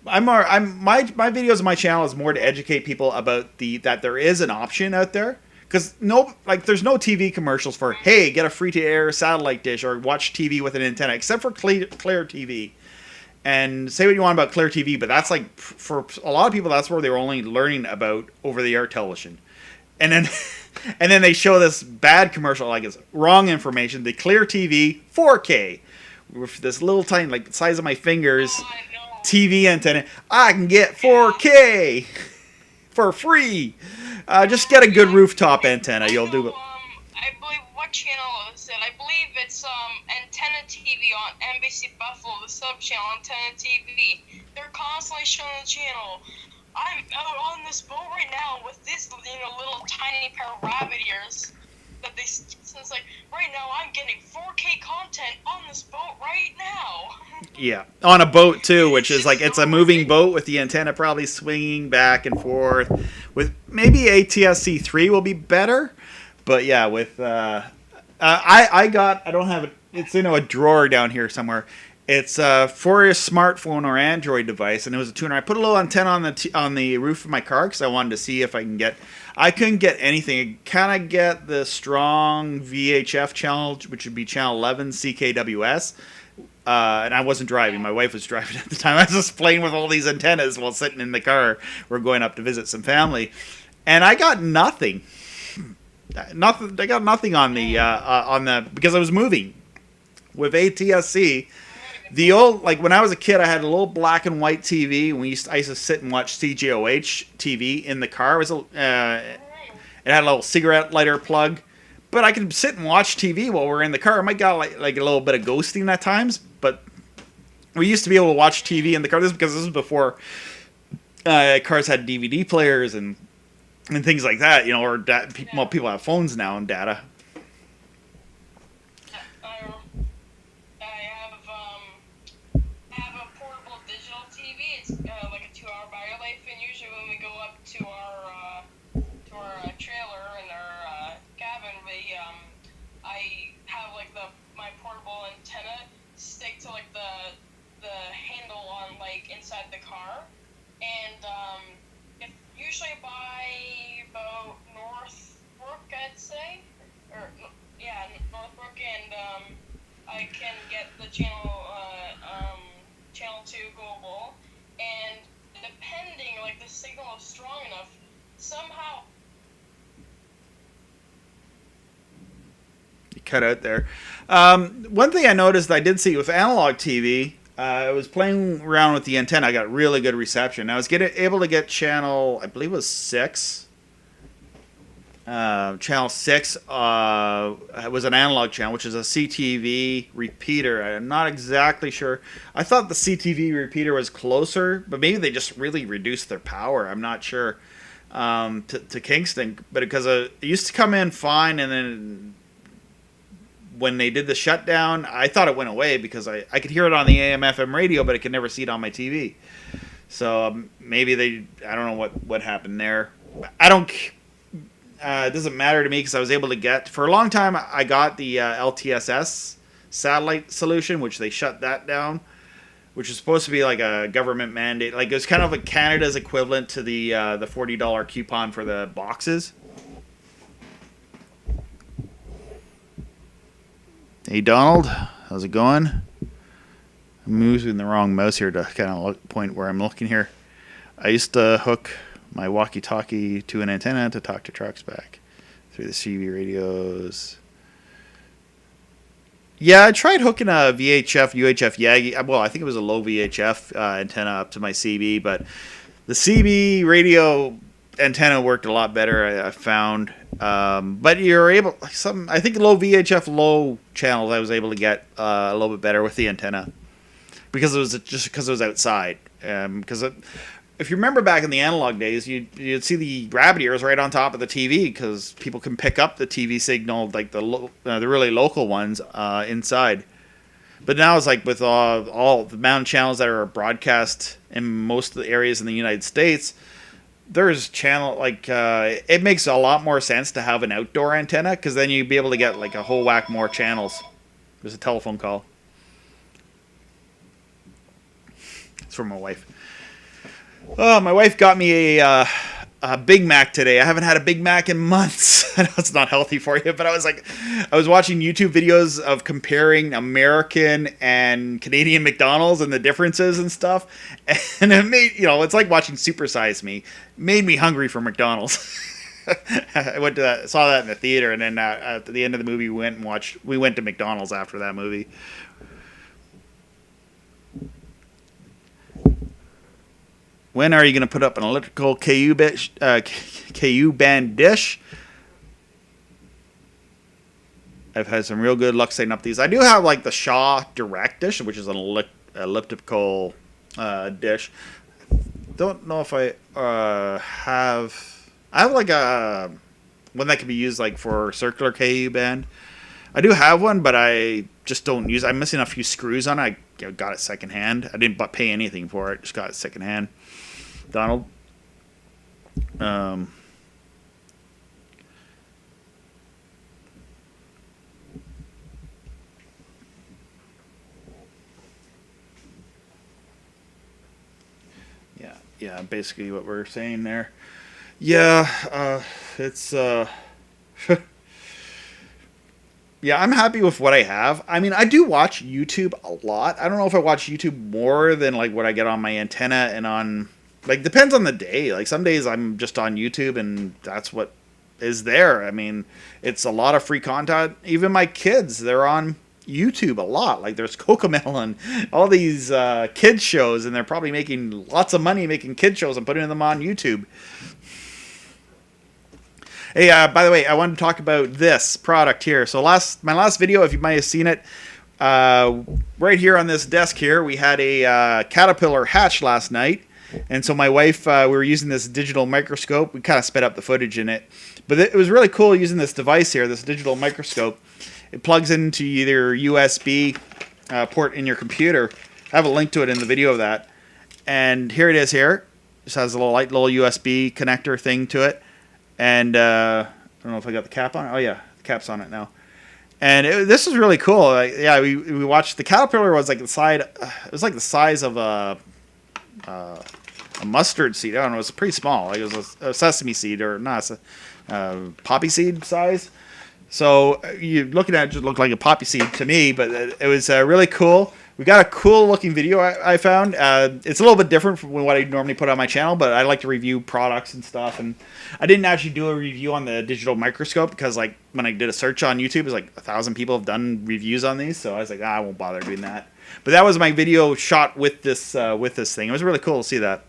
My videos on my channel is more to educate people about that there is an option out there, because there's no TV commercials for, hey, get a free to air satellite dish or watch TV with an antenna, except for Clear TV. And say what you want about Clear TV, but that's like, for a lot of people, that's where they were only learning about over the air television. And then and then they show this bad commercial, like it's wrong information. The Clear TV 4K with this little tiny, like the size of my fingers, TV antenna. I can get 4K for free. Just get a good rooftop antenna. You'll do it. I believe, what channel is it? I believe it's Antenna TV on NBC Buffalo, the sub channel Antenna TV. They're constantly showing the channel. I'm out on this boat right now with this, little tiny pair of rabbit ears. That they, since like right now, I'm getting 4K content on this boat right now. Yeah, on a boat too, which is like, it's a moving boat with the antenna probably swinging back and forth. With maybe ATSC 3 will be better, but yeah, with I don't have it. It's in a drawer down here somewhere. It's for a smartphone or Android device, and it was a tuner. I put a little antenna on the roof of my car because I wanted to see if I can get. I couldn't get anything. Can I get the strong VHF channel, which would be channel 11 CKWS? And I wasn't driving. My wife was driving at the time. I was just playing with all these antennas while sitting in the car. We're going up to visit some family, and I got nothing. Nothing. I got nothing on the because I was moving with ATSC. The old, like when I was a kid, I had a little black and white TV. I used to sit and watch CJOH TV in the car. It had a little cigarette lighter plug, but I could sit and watch TV while we're in the car. I might got like a little bit of ghosting at times, but we used to be able to watch TV in the car. This was before cars had DVD players and things like that, or people have phones now and data. I have a portable digital TV. It's like a 2-hour battery life, and usually when we go up to our trailer and our cabin, I have like my portable antenna stick to like the handle on like inside the car, and usually by about Northbrook, I'd say, Northbrook, and I can get the channel 2 global, and depending, like the signal is strong enough, somehow. You cut out there. One thing I noticed, I did see with analog TV. I was playing around with the antenna. I got really good reception. I was able to get channel, I believe it was 6. Channel 6 was an analog channel, which is a CTV repeater. I'm not exactly sure. I thought the CTV repeater was closer, but maybe they just really reduced their power. I'm not sure to Kingston, but because it used to come in fine, and then when they did the shutdown, I thought it went away because I could hear it on the AM/FM radio, but I could never see it on my TV. So maybe I don't know what happened there. It doesn't matter to me because I was able to get, for a long time, I got the LTSS satellite solution, which they shut that down, which is supposed to be like a government mandate. Like, it was kind of like Canada's equivalent to the $40 coupon for the boxes. Hey, Donald, how's it going? I'm using the wrong mouse here to kind of point where I'm looking here. I used to hook my walkie-talkie to an antenna to talk to trucks back through the CB radios. Yeah, I tried hooking a VHF, UHF Yagi. Well, I think it was a low VHF antenna up to my CB, but the CB radio antenna worked a lot better, I found. But you're able, I think low VHF, low channels, I was able to get a little bit better with the antenna because it was outside. Because if you remember back in the analog days, you'd see the rabbit ears right on top of the TV because people can pick up the TV signal, like the really local ones inside. But now it's like with all the mountain channels that are broadcast in most of the areas in the United States, there's channel it makes a lot more sense to have an outdoor antenna because then you'd be able to get like a whole whack more channels. There's a telephone call. It's from my wife. Oh, my wife got me a Big Mac today. I haven't had a Big Mac in months. I know it's not healthy for you, but I was watching YouTube videos of comparing American and Canadian McDonald's and the differences and stuff. And it made, it's like watching Super Size Me. It made me hungry for McDonald's. I went to saw that in the theater, and then at the end of the movie, we went to McDonald's after that movie. When are you going to put up an electrical KU band dish? I've had some real good luck setting up these. I do have like the Shaw Direct dish, which is an elliptical dish. Don't know if I have. I have like a one that can be used like for circular KU band. I do have one, but I just don't use it. I'm missing a few screws on it. I got it secondhand. I didn't pay anything for it. Just got it secondhand. Donald. Yeah, basically what we're saying there. Yeah, it's yeah, I'm happy with what I have. I mean, I do watch YouTube a lot. I don't know if I watch YouTube more than like what I get on my antenna and on. Like, depends on the day. Like, some days I'm just on YouTube and that's what is there. I mean, it's a lot of free content. Even my kids, they're on YouTube a lot. Like, there's Cocomelon, all these kids shows, and they're probably making lots of money making kids shows and putting them on YouTube. Hey, by the way, I wanted to talk about this product here. So my last video, if you might have seen it, right here on this desk here, we had a caterpillar hatch last night. And so my wife, we were using this digital microscope. We kind of sped up the footage in it. But it was really cool using this device here, this digital microscope. It plugs into either USB port in your computer. I have a link to it in the video of that. And here it is here. This has a little USB connector thing to it. And I don't know if I got the cap on it. Oh, yeah, the cap's on it now. And this is really cool. Yeah, we watched. The caterpillar was like it was like the size of a mustard seed. I don't know. It was pretty small. Like it was a sesame seed or not a poppy seed size. So you looking at it, just looked like a poppy seed to me, but it was really cool. We got a cool looking video I found. It's a little bit different from what I normally put on my channel, but I like to review products and stuff. And I didn't actually do a review on the digital microscope because like when I did a search on YouTube, it was like 1,000 people have done reviews on these. So I was like, I won't bother doing that. But that was my video shot with this thing. It was really cool to see that.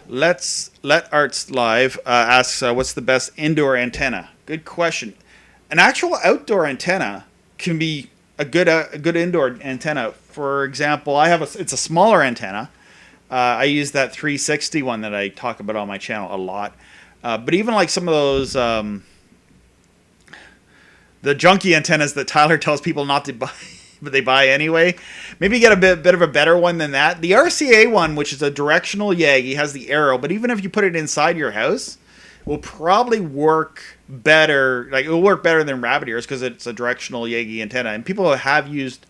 Let Arts Live asks, what's the best indoor antenna? Good question. An actual outdoor antenna can be a good indoor antenna. For example, it's a smaller antenna. I use that 360 one that I talk about on my channel a lot. But even like some of those the junky antennas that Tyler tells people not to buy, but they buy anyway. Maybe get a bit of a better one than that. The RCA one, which is a directional Yagi, has the arrow, but even if you put it inside your house, it will probably work better. Like, it will work better than rabbit ears because it's a directional Yagi antenna. And people have used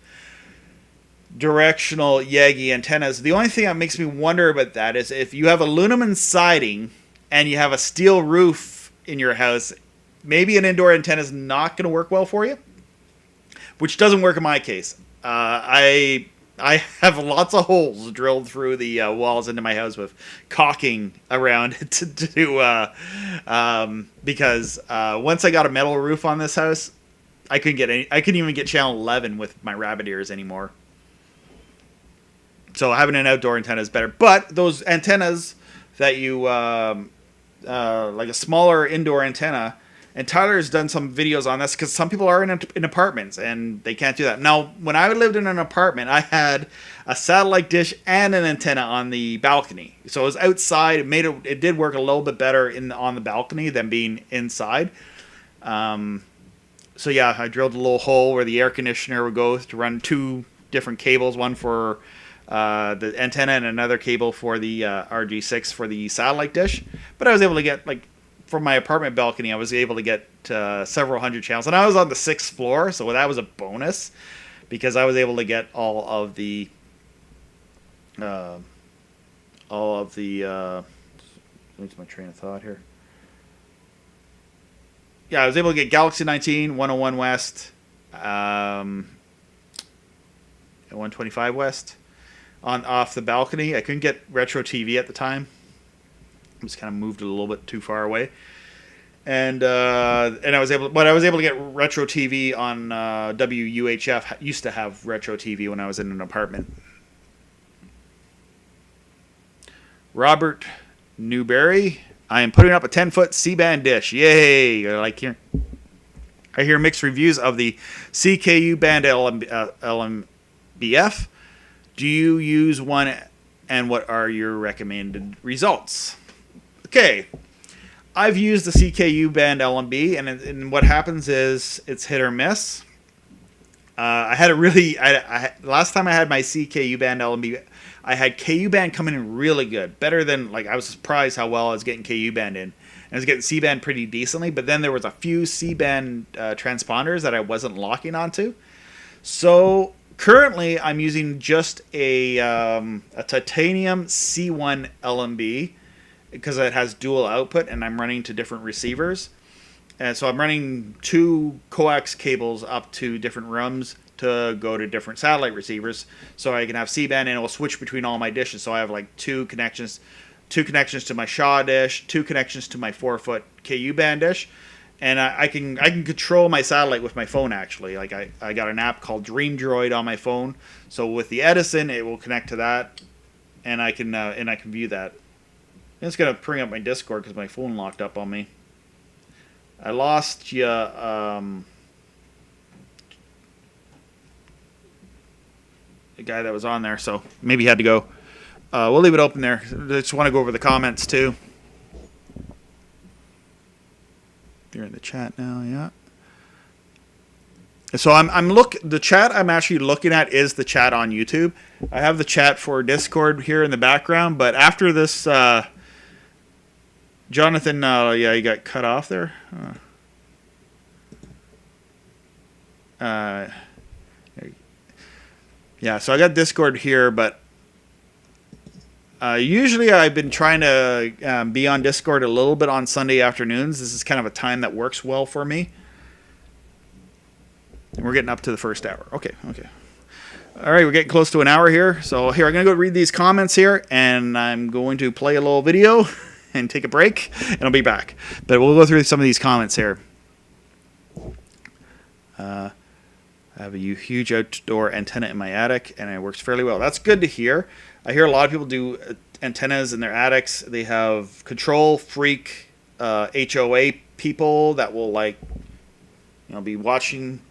directional Yagi antennas. The only thing that makes me wonder about that is if you have aluminum siding and you have a steel roof in your house, maybe an indoor antenna is not going to work well for you. which doesn't work in my case. I have lots of holes drilled through the walls into my house with caulking around it because once I got a metal roof on this house, I couldn't even get channel 11 with my rabbit ears anymore. So having an outdoor antenna is better. But those antennas that you like a smaller indoor antenna. And Tyler's done some videos on this because some people are in apartments and they can't do that. Now, when I lived in an apartment, I had a satellite dish and an antenna on the balcony. So it was outside. It did work a little bit better on the balcony than being inside. So yeah, I drilled a little hole where the air conditioner would go to run 2 different cables, one for the antenna and another cable for the RG6 for the satellite dish. But I was able to get from my apartment balcony, I was able to get several hundred channels, and I was on the 6th floor, so that was a bonus because I was able to get all of the lose my train of thought here. Yeah, I was able to get Galaxy 19, 101 West, and 125 West off the balcony. I couldn't get retro TV at the time. Just kind of moved it a little bit too far away, and I was able to get retro TV on WUHF. Used to have retro TV when I was in an apartment. Robert Newberry, I am putting up a 10-foot C-band dish. Yay! I hear mixed reviews of the CKU band LMBF. Do you use one, and what are your recommended results? Okay, I've used the CKU band LMB, and what happens is it's hit or miss. I had last time I had my CKU band LMB, I had KU band coming in really good, better than I was surprised how well I was getting KU band in. And I was getting C band pretty decently, but then there was a few C band transponders that I wasn't locking onto. So currently, I'm using just a titanium C1 LMB. Because it has dual output and I'm running to different receivers. And so I'm running 2 coax cables up to different rooms to go to different satellite receivers. So I can have C-band and it will switch between all my dishes. So I have 2 connections to my Shaw dish, 2 connections to my 4-foot KU band dish. And I can control my satellite with my phone actually. I got an app called Dream Droid on my phone. So with the Edison, it will connect to that and I can view that. It's going to bring up my Discord because my phone locked up on me. I lost the guy that was on there, so maybe he had to go. We'll leave it open there. I just want to go over the comments too. You're in the chat now, yeah. So the chat I'm actually looking at is the chat on YouTube. I have the chat for Discord here in the background, but after this. Jonathan, he got cut off there. Yeah, so I got Discord here, but usually I've been trying to be on Discord a little bit on Sunday afternoons. This is kind of a time that works well for me. And we're getting up to the first hour. Okay. All right, we're getting close to an hour here. So here, I'm going to go read these comments here, and I'm going to play a little video. And take a break, and I'll be back. But we'll go through some of these comments here. I have a huge outdoor antenna in my attic, and it works fairly well. That's good to hear. I hear a lot of people do antennas in their attics. They have control freak HOA people that will be watching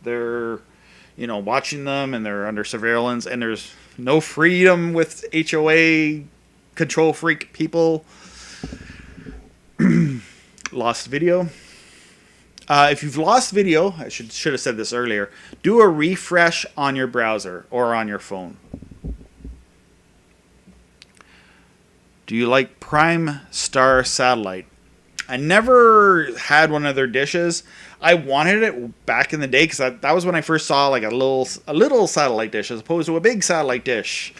watching them, and they're under surveillance. And there's no freedom with HOA control freak people. Lost video. If you've lost video, I should have said this earlier, do a refresh on your browser or on your phone. Do you like Prime Star Satellite? I never had one of their dishes. I wanted it back in the day because that was when I first saw a little satellite dish as opposed to a big satellite dish.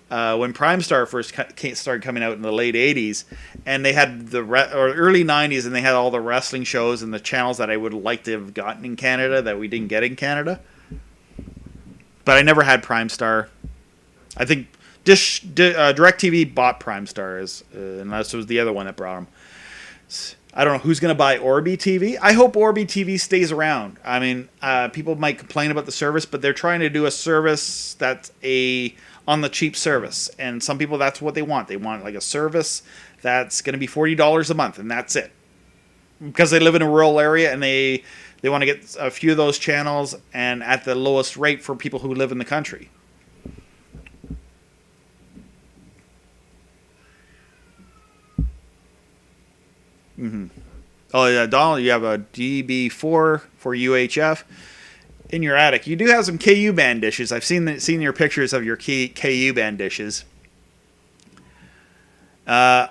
When Prime Star first started coming out in the late 80s, and they had early 90s, and they had all the wrestling shows and the channels that I would like to have gotten in Canada that we didn't get in Canada. but I never had Prime Star. I think DirecTV bought Prime Star, unless it was the other one that brought them. I don't know who's going to buy Orbi TV. I hope Orbi TV stays around. I mean, people might complain about the service, but they're trying to do a service that's on the cheap service. And some people, that's what they want. They want like a service that's going to be $40 a month, and that's it. Because they live in a rural area, and they want to get a few of those channels and at the lowest rate for people who live in the country. Mm-hmm. Oh yeah, Donald, you have a DB4 for UHF in your attic. You do have some KU band dishes. I've seen your pictures of your KU band dishes. I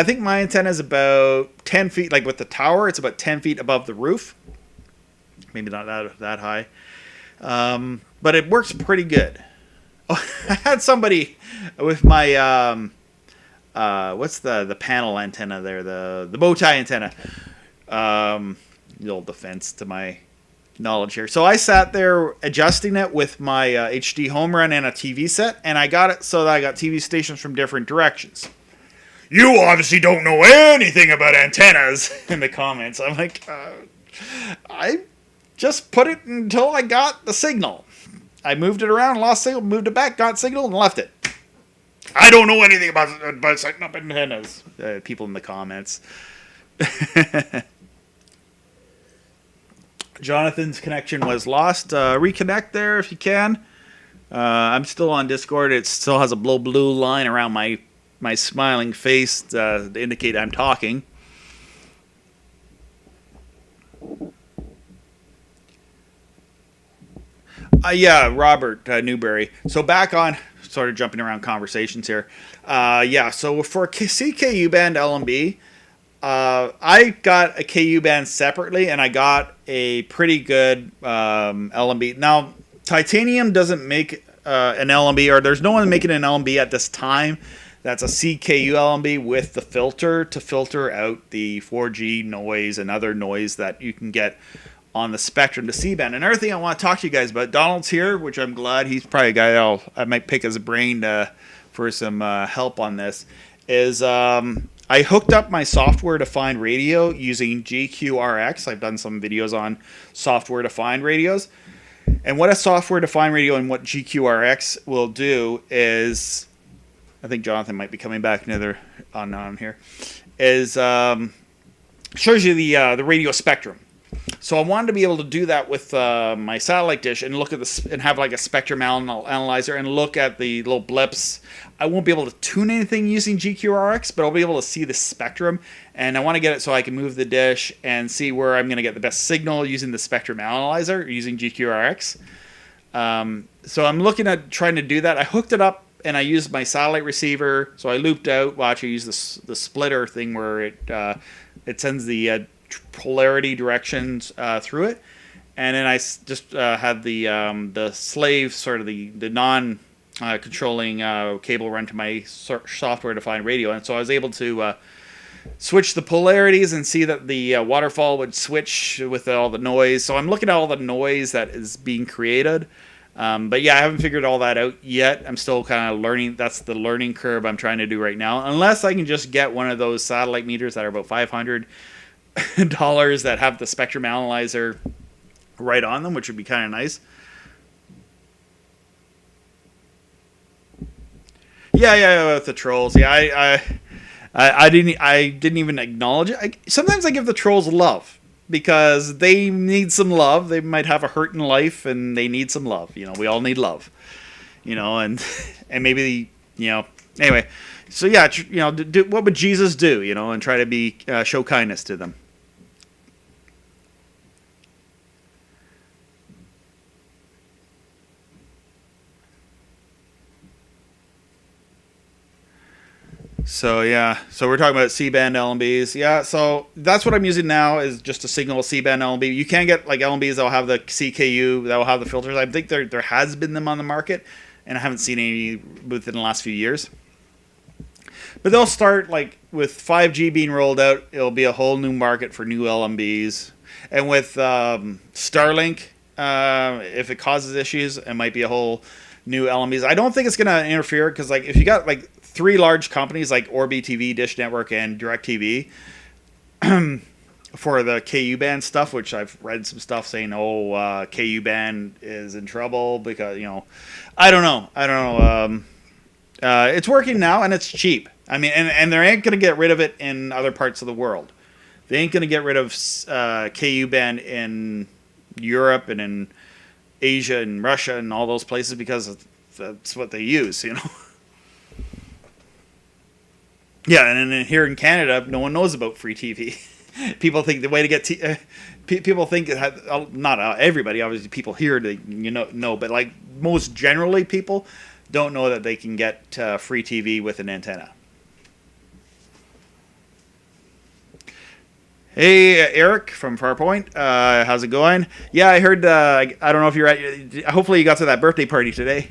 think my antenna is about 10 feet. Like with the tower, it's about 10 feet above the roof. Maybe not that high, but it works pretty good. Oh, I had somebody with my what's the panel antenna there? The bow tie antenna. Little defense to my knowledge here. So I sat there adjusting it with my HD home run and a TV set, and I got it so that I got TV stations from different directions. You obviously don't know anything about antennas in the comments. I'm like, I just put it until I got the signal. I moved it around, lost signal, moved it back, got signal, and left it. I don't know anything about setting up antennas. People in the comments. Jonathan's connection was lost. Reconnect there if you can. I'm still on Discord. It still has a blue line around my smiling face to indicate I'm talking. Yeah, Robert Newberry. So back on, sort of jumping around conversations here. So for CKU band LMB, I got a KU band separately, and I got a pretty good LMB. Now, Titanium doesn't make an LMB, or there's no one making an LMB at this time that's a CKU LMB with the filter to filter out the 4G noise and other noise that you can get on the spectrum to C-band. Another thing I want to talk to you guys about, Donald's here, which I'm glad. He's probably a guy I might pick his brain for some help on this, is I hooked up my software-defined radio using GQRX. I've done some videos on software-defined radios. And what a software-defined radio and what GQRX will do is, I think Jonathan might be coming back another on here, is shows you the radio spectrum. So I wanted to be able to do that with my satellite dish and look at this and have like a spectrum analyzer and look at the little blips. I won't be able to tune anything using GQRX, but I'll be able to see the spectrum. And I want to get it so I can move the dish and see where I'm going to get the best signal using the spectrum analyzer using GQRX. So I'm looking at trying to do that. I hooked it up and I used my satellite receiver. So I looped out. Well, actually, I used the splitter thing where it sends the polarity directions through it, and then I just had the slave, sort of the non controlling cable run to my software defined radio, and so I was able to switch the polarities and see that the waterfall would switch with all the noise. So I'm looking at all the noise that is being created, but yeah, I haven't figured all that out yet. I'm still kind of learning. That's the learning curve I'm trying to do right now, unless I can just get one of those satellite meters that are about $500 that have the spectrum analyzer right on them, which would be kind of nice. Yeah, with the trolls. Yeah, I didn't even acknowledge it. Sometimes I give the trolls love because they need some love. They might have a hurt in life and they need some love. You know, we all need love. You know, and maybe anyway. So yeah, what would Jesus do? You know, and try to be show kindness to them. So yeah, so we're talking about C-band LMBs. Yeah, so that's what I'm using now is just a single C-band LMB. You can get like LMBs that'll have the CKU, that'll have the filters. I think there has been them on the market, and I haven't seen any within the last few years. But they'll start like with 5G being rolled out. It'll be a whole new market for new LMBs, and with Starlink If it causes issues, it might be a whole new LMBs. I don't think it's going to interfere because, like, if you got like 3 large companies like Orbi TV, Dish Network, and DirecTV for the KU band stuff, which I've read some stuff saying, oh, KU band is in trouble because, you know, I don't know. It's working now and it's cheap. I mean, and they ain't going to get rid of it in other parts of the world. They ain't going to get rid of KU band in Europe and in Asia and Russia and all those places because that's what they use, you know. Yeah, and then here in Canada, no one knows about free TV. People think the way to get people think not everybody, obviously people here know, but like most generally people don't know that they can get free TV with an antenna. Hey, Eric from Farpoint, how's it going? Yeah, I heard, I don't know if you're at, hopefully you got to that birthday party today.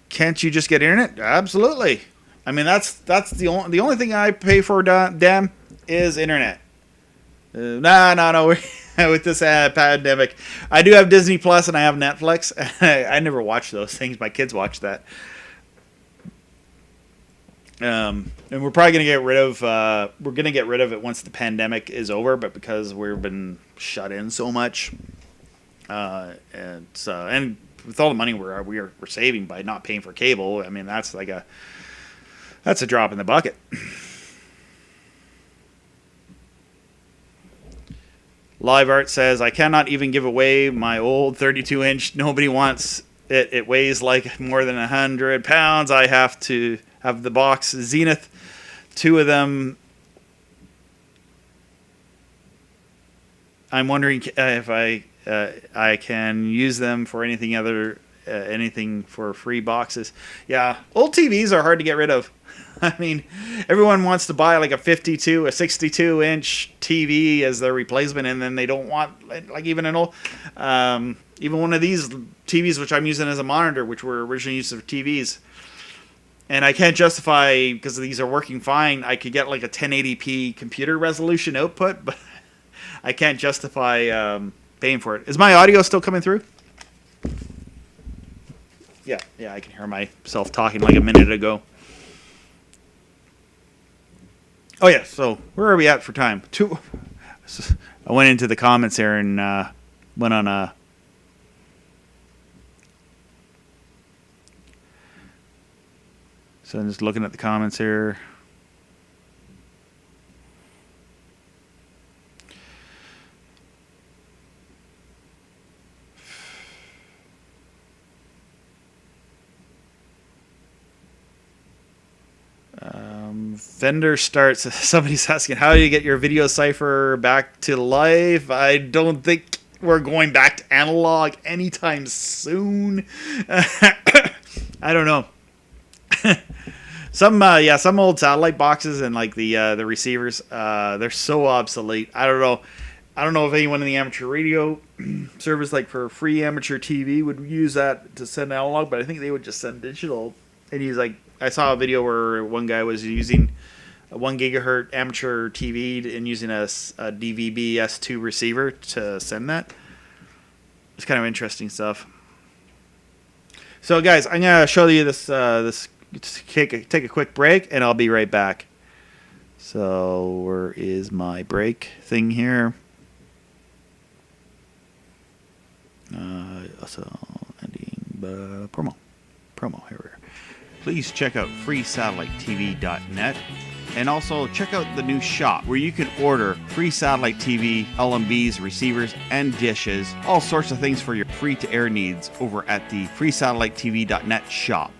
Can't you just get internet? Absolutely. I mean, that's the only thing I pay for, damn, is internet. No. With this pandemic, I do have Disney Plus and I have Netflix. I never watch those things. My kids watch that. And we're probably gonna get rid of it once the pandemic is over. But because we've been shut in so much, and with all the money we're saving by not paying for cable, I mean that's a drop in the bucket. Live Art says, I cannot even give away my old 32-inch. Nobody wants it. It weighs like more than 100 pounds. I have to have the box Zenith. 2 of them. I'm wondering if I can use them for anything for free boxes. Yeah, old TVs are hard to get rid of. I mean, everyone wants to buy like a 62-inch TV as their replacement, and then they don't want like even an old, even one of these TVs which I'm using as a monitor, which were originally used for TVs. And I can't justify, because these are working fine, I could get like a 1080p computer resolution output, but I can't justify paying for it. Is my audio still coming through? Yeah, I can hear myself talking like a minute ago. Oh yeah, so where are we at for time? I went into the comments here and went on a. So I'm just looking at the comments here. Vendor starts. Somebody's asking, how do you get your video cipher back to life? I don't think we're going back to analog anytime soon. I don't know. Some old satellite boxes and like the receivers, they're so obsolete. I don't know if anyone in the amateur radio service, like for free amateur TV, would use that to send analog, but I think they would just send digital. And he's like, I saw a video where one guy was using a 1 gigahertz amateur TV and using a DVB S2 receiver to send that. It's kind of interesting stuff. So guys, I'm gonna show you this. Take a quick break, and I'll be right back. So where is my break thing here? Also ending promo here. Please check out freesatellitetv.net, and also check out the new shop where you can order free satellite TV, LMBs, receivers, and dishes, all sorts of things for your free-to-air needs over at the freesatellitetv.net shop.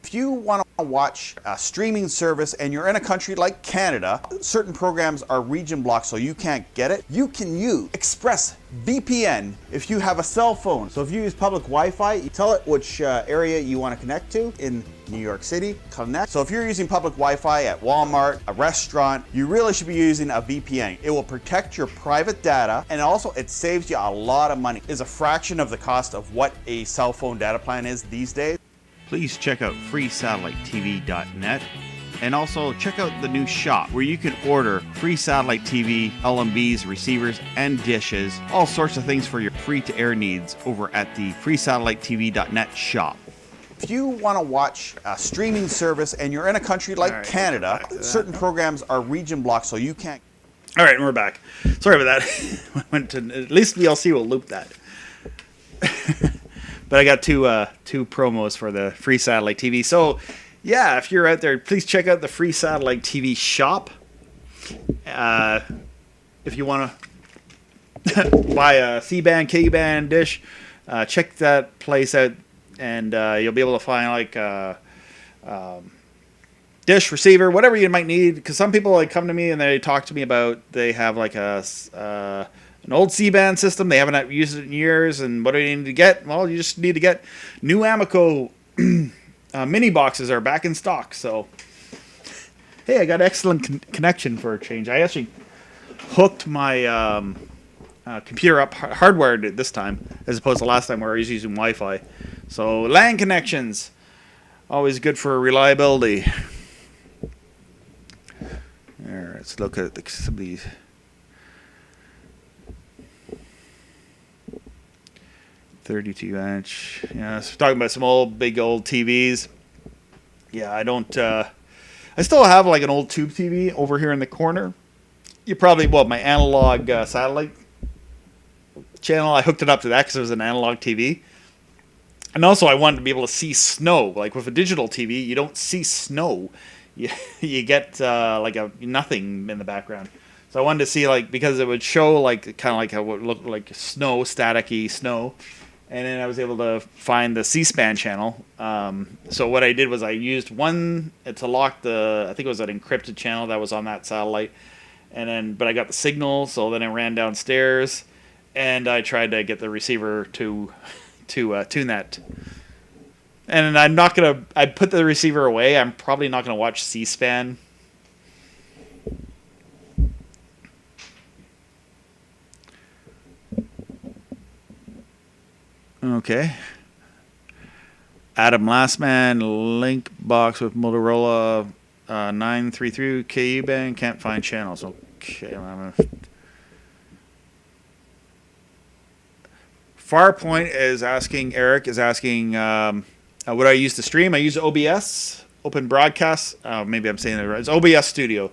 If you want to watch a streaming service and you're in a country like Canada, certain programs are region blocked so you can't get it, you can use ExpressVPN if you have a cell phone. So if you use public Wi-Fi, you tell it which area you want to connect to. In New York City, connect. So if you're using public Wi-Fi at Walmart, a restaurant, you really should be using a VPN. It will protect your private data, and also it saves you a lot of money. It's a fraction of the cost of what a cell phone data plan is these days. Please check out freesatellitetv.net, And also check out the new shop where you can order free satellite TV, LMBs, receivers, and dishes, all sorts of things for your free-to-air needs over at the freesatellitetv.net shop. If you want to watch a streaming service and you're in a country like Canada, certain programs are region blocked, so you can't. All right, and we're back. Sorry about that. Went to, at least VLC will loop that. But I got two promos for the free satellite TV. So, yeah, if you're out there, please check out the free satellite TV shop. If you want to buy a C-band, K-band dish, check that place out, and you'll be able to find like dish, receiver, whatever you might need. Because some people like come to me and they talk to me about they have like an old C-band system. They haven't used it in years, and what do you need to get? Well, you just need to get new Amico mini boxes are back in stock. So, hey, I got excellent connection for a change. I actually hooked my computer up hardwired it this time, as opposed to last time where I was using Wi-Fi. So, LAN connections, always good for reliability. There, let's look at some of these. 32-inch. Yeah, so talking about some big old TVs. Yeah, I don't. I still have like an old tube TV over here in the corner. You probably, my analog satellite channel. I hooked it up to that because it was an analog TV. And also, I wanted to be able to see snow. Like with a digital TV, you don't see snow. You get like nothing in the background. So I wanted to see because it would show kind of like how it would look like snow, staticky snow. And then I was able to find the C-SPAN channel. So what I did was I used one to lock I think it was an encrypted channel that was on that satellite. But I got the signal, so then I ran downstairs, and I tried to get the receiver to tune that. And I'd put the receiver away. I'm probably not gonna watch C-SPAN. Okay. Adam Lastman, link box with Motorola 933 KU band, can't find channels. Okay. Farpoint is asking, Eric is asking, what do I use to stream? I use OBS, Open Broadcast. Maybe I'm saying it right. It's OBS Studio.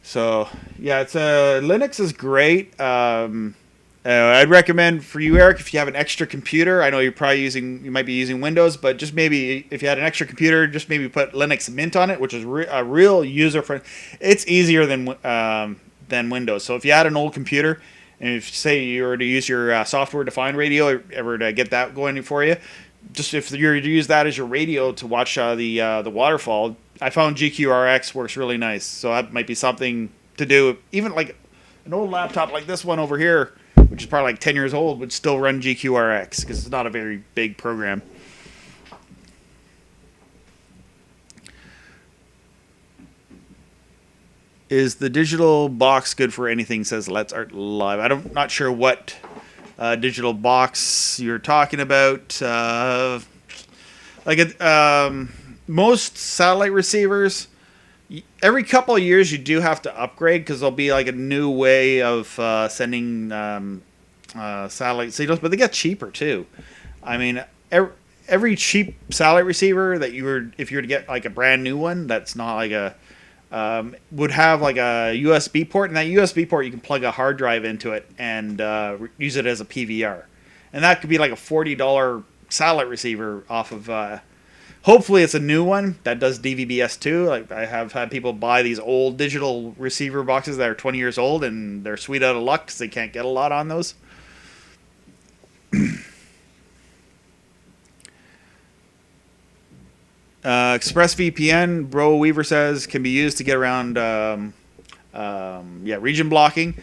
So, yeah, it's Linux is great. I'd recommend for you, Eric, if you have an extra computer. I know you might be using Windows, but just maybe if you had an extra computer, just maybe put Linux Mint on it, which is a real user friendly. It's easier than Windows. So if you had an old computer, and if say you were to use your software defined radio, ever to get that going for you, just if you're to use that as your radio to watch the waterfall, I found GQRX works really nice. So that might be something to do. Even like an old laptop like this one over here, which is probably like 10 years old, would still run GQRX because it's not a very big program. Is the digital box good for anything? Says Let's Art Live. I'm not sure what digital box you're talking about. Most satellite receivers, every couple of years you do have to upgrade because there'll be like a new way of sending satellite signals, but they get cheaper too. I mean, every cheap satellite receiver that if you were to get like a brand new one, that's not like would have like a USB port, and that USB port you can plug a hard drive into it and use it as a PVR, and that could be like a $40 satellite receiver off of. Hopefully it's a new one that does DVB-S too. Like I have had people buy these old digital receiver boxes that are 20 years old, and they're sweet out of luck because they can't get a lot on those. ExpressVPN, Bro Weaver says, can be used to get around region blocking.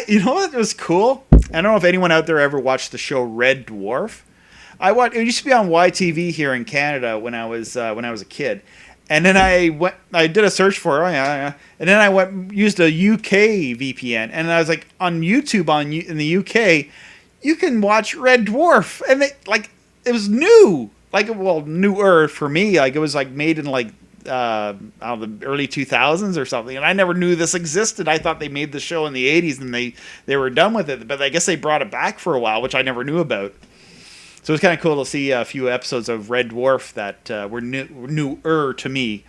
You know what was cool? I don't know if anyone out there ever watched the show Red Dwarf. It used to be on YTV here in Canada when I was a kid, and then I did a search for it, and then I used a UK VPN, and I was like on YouTube in the UK, you can watch Red Dwarf, and it was new. like, well, newer for me. Like, it was like made in like out of the early 2000s or something, and I never knew this existed. I thought they made the show in the 80s and they were done with it, but I guess they brought it back for a while, which I never knew about. So it's kind of cool to see a few episodes of Red Dwarf that were newer to me.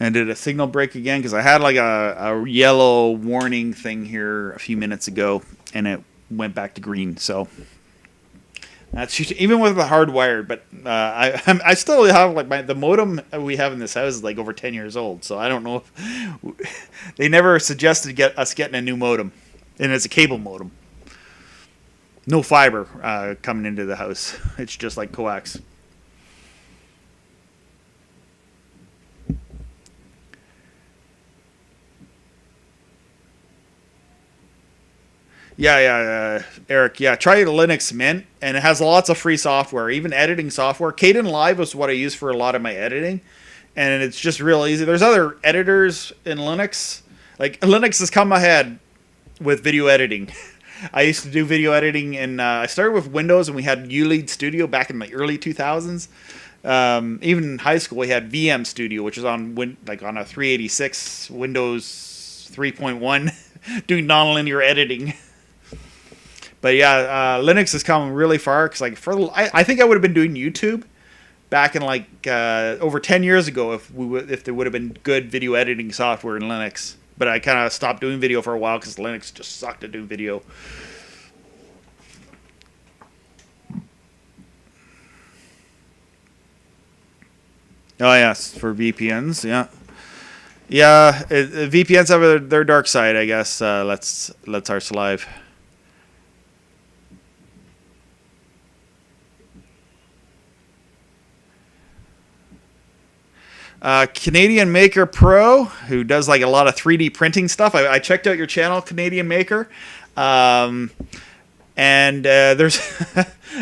And did a signal break again because I had like a yellow warning thing here a few minutes ago, and it went back to green. So that's even with the hardwired. But I still have like the modem we have in this house is like over 10 years old. So I don't know if they never suggested us getting a new modem, and it's a cable modem, no fiber coming into the house. It's just like coax. Yeah, Eric. Yeah, try Linux Mint, and it has lots of free software, even editing software. Kden Live is what I use for a lot of my editing, and it's just real easy. There's other editors in Linux. Like, Linux has come ahead with video editing. I used to do video editing, and I started with Windows, and we had ULEAD Studio back in the early 2000s. Even in high school, we had VM Studio, which is on on a 386 Windows 3.1, doing nonlinear editing. But yeah, Linux has come really far because I think I would have been doing YouTube back in over 10 years ago if there would have been good video editing software in Linux. But I kind of stopped doing video for a while because Linux just sucked at doing video. Oh yes, for VPNs, yeah. Yeah, VPNs have their dark side, I guess. Let's our live. Canadian Maker Pro, who does like a lot of 3D printing stuff. I checked out your channel, Canadian Maker, and there's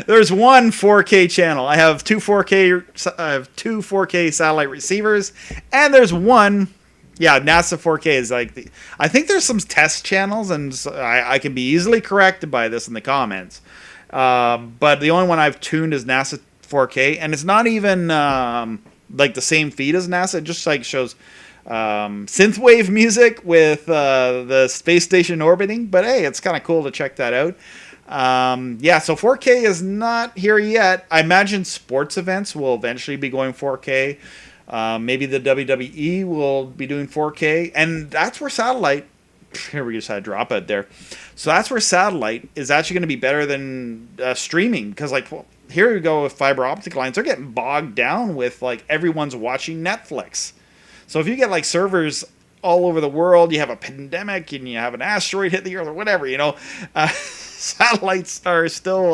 there's one 4K channel. I have two 4K satellite receivers, and there's one. Yeah, NASA 4K is like I think there's some test channels, and I can be easily corrected by this in the comments. But the only one I've tuned is NASA 4K, and it's not even like the same feed as NASA. It just like shows synthwave music with the space station orbiting. But hey, it's kind of cool to check that out. Yeah, so 4K is not here yet. I imagine sports events will eventually be going 4K. Maybe the WWE will be doing 4K, and that's where satellite. Here we just had a dropout there. So that's where satellite is actually going to be better than streaming because here we go with fiber optic lines. They're getting bogged down with everyone's watching Netflix. So if you get servers all over the world, you have a pandemic and you have an asteroid hit the Earth or whatever, satellites are still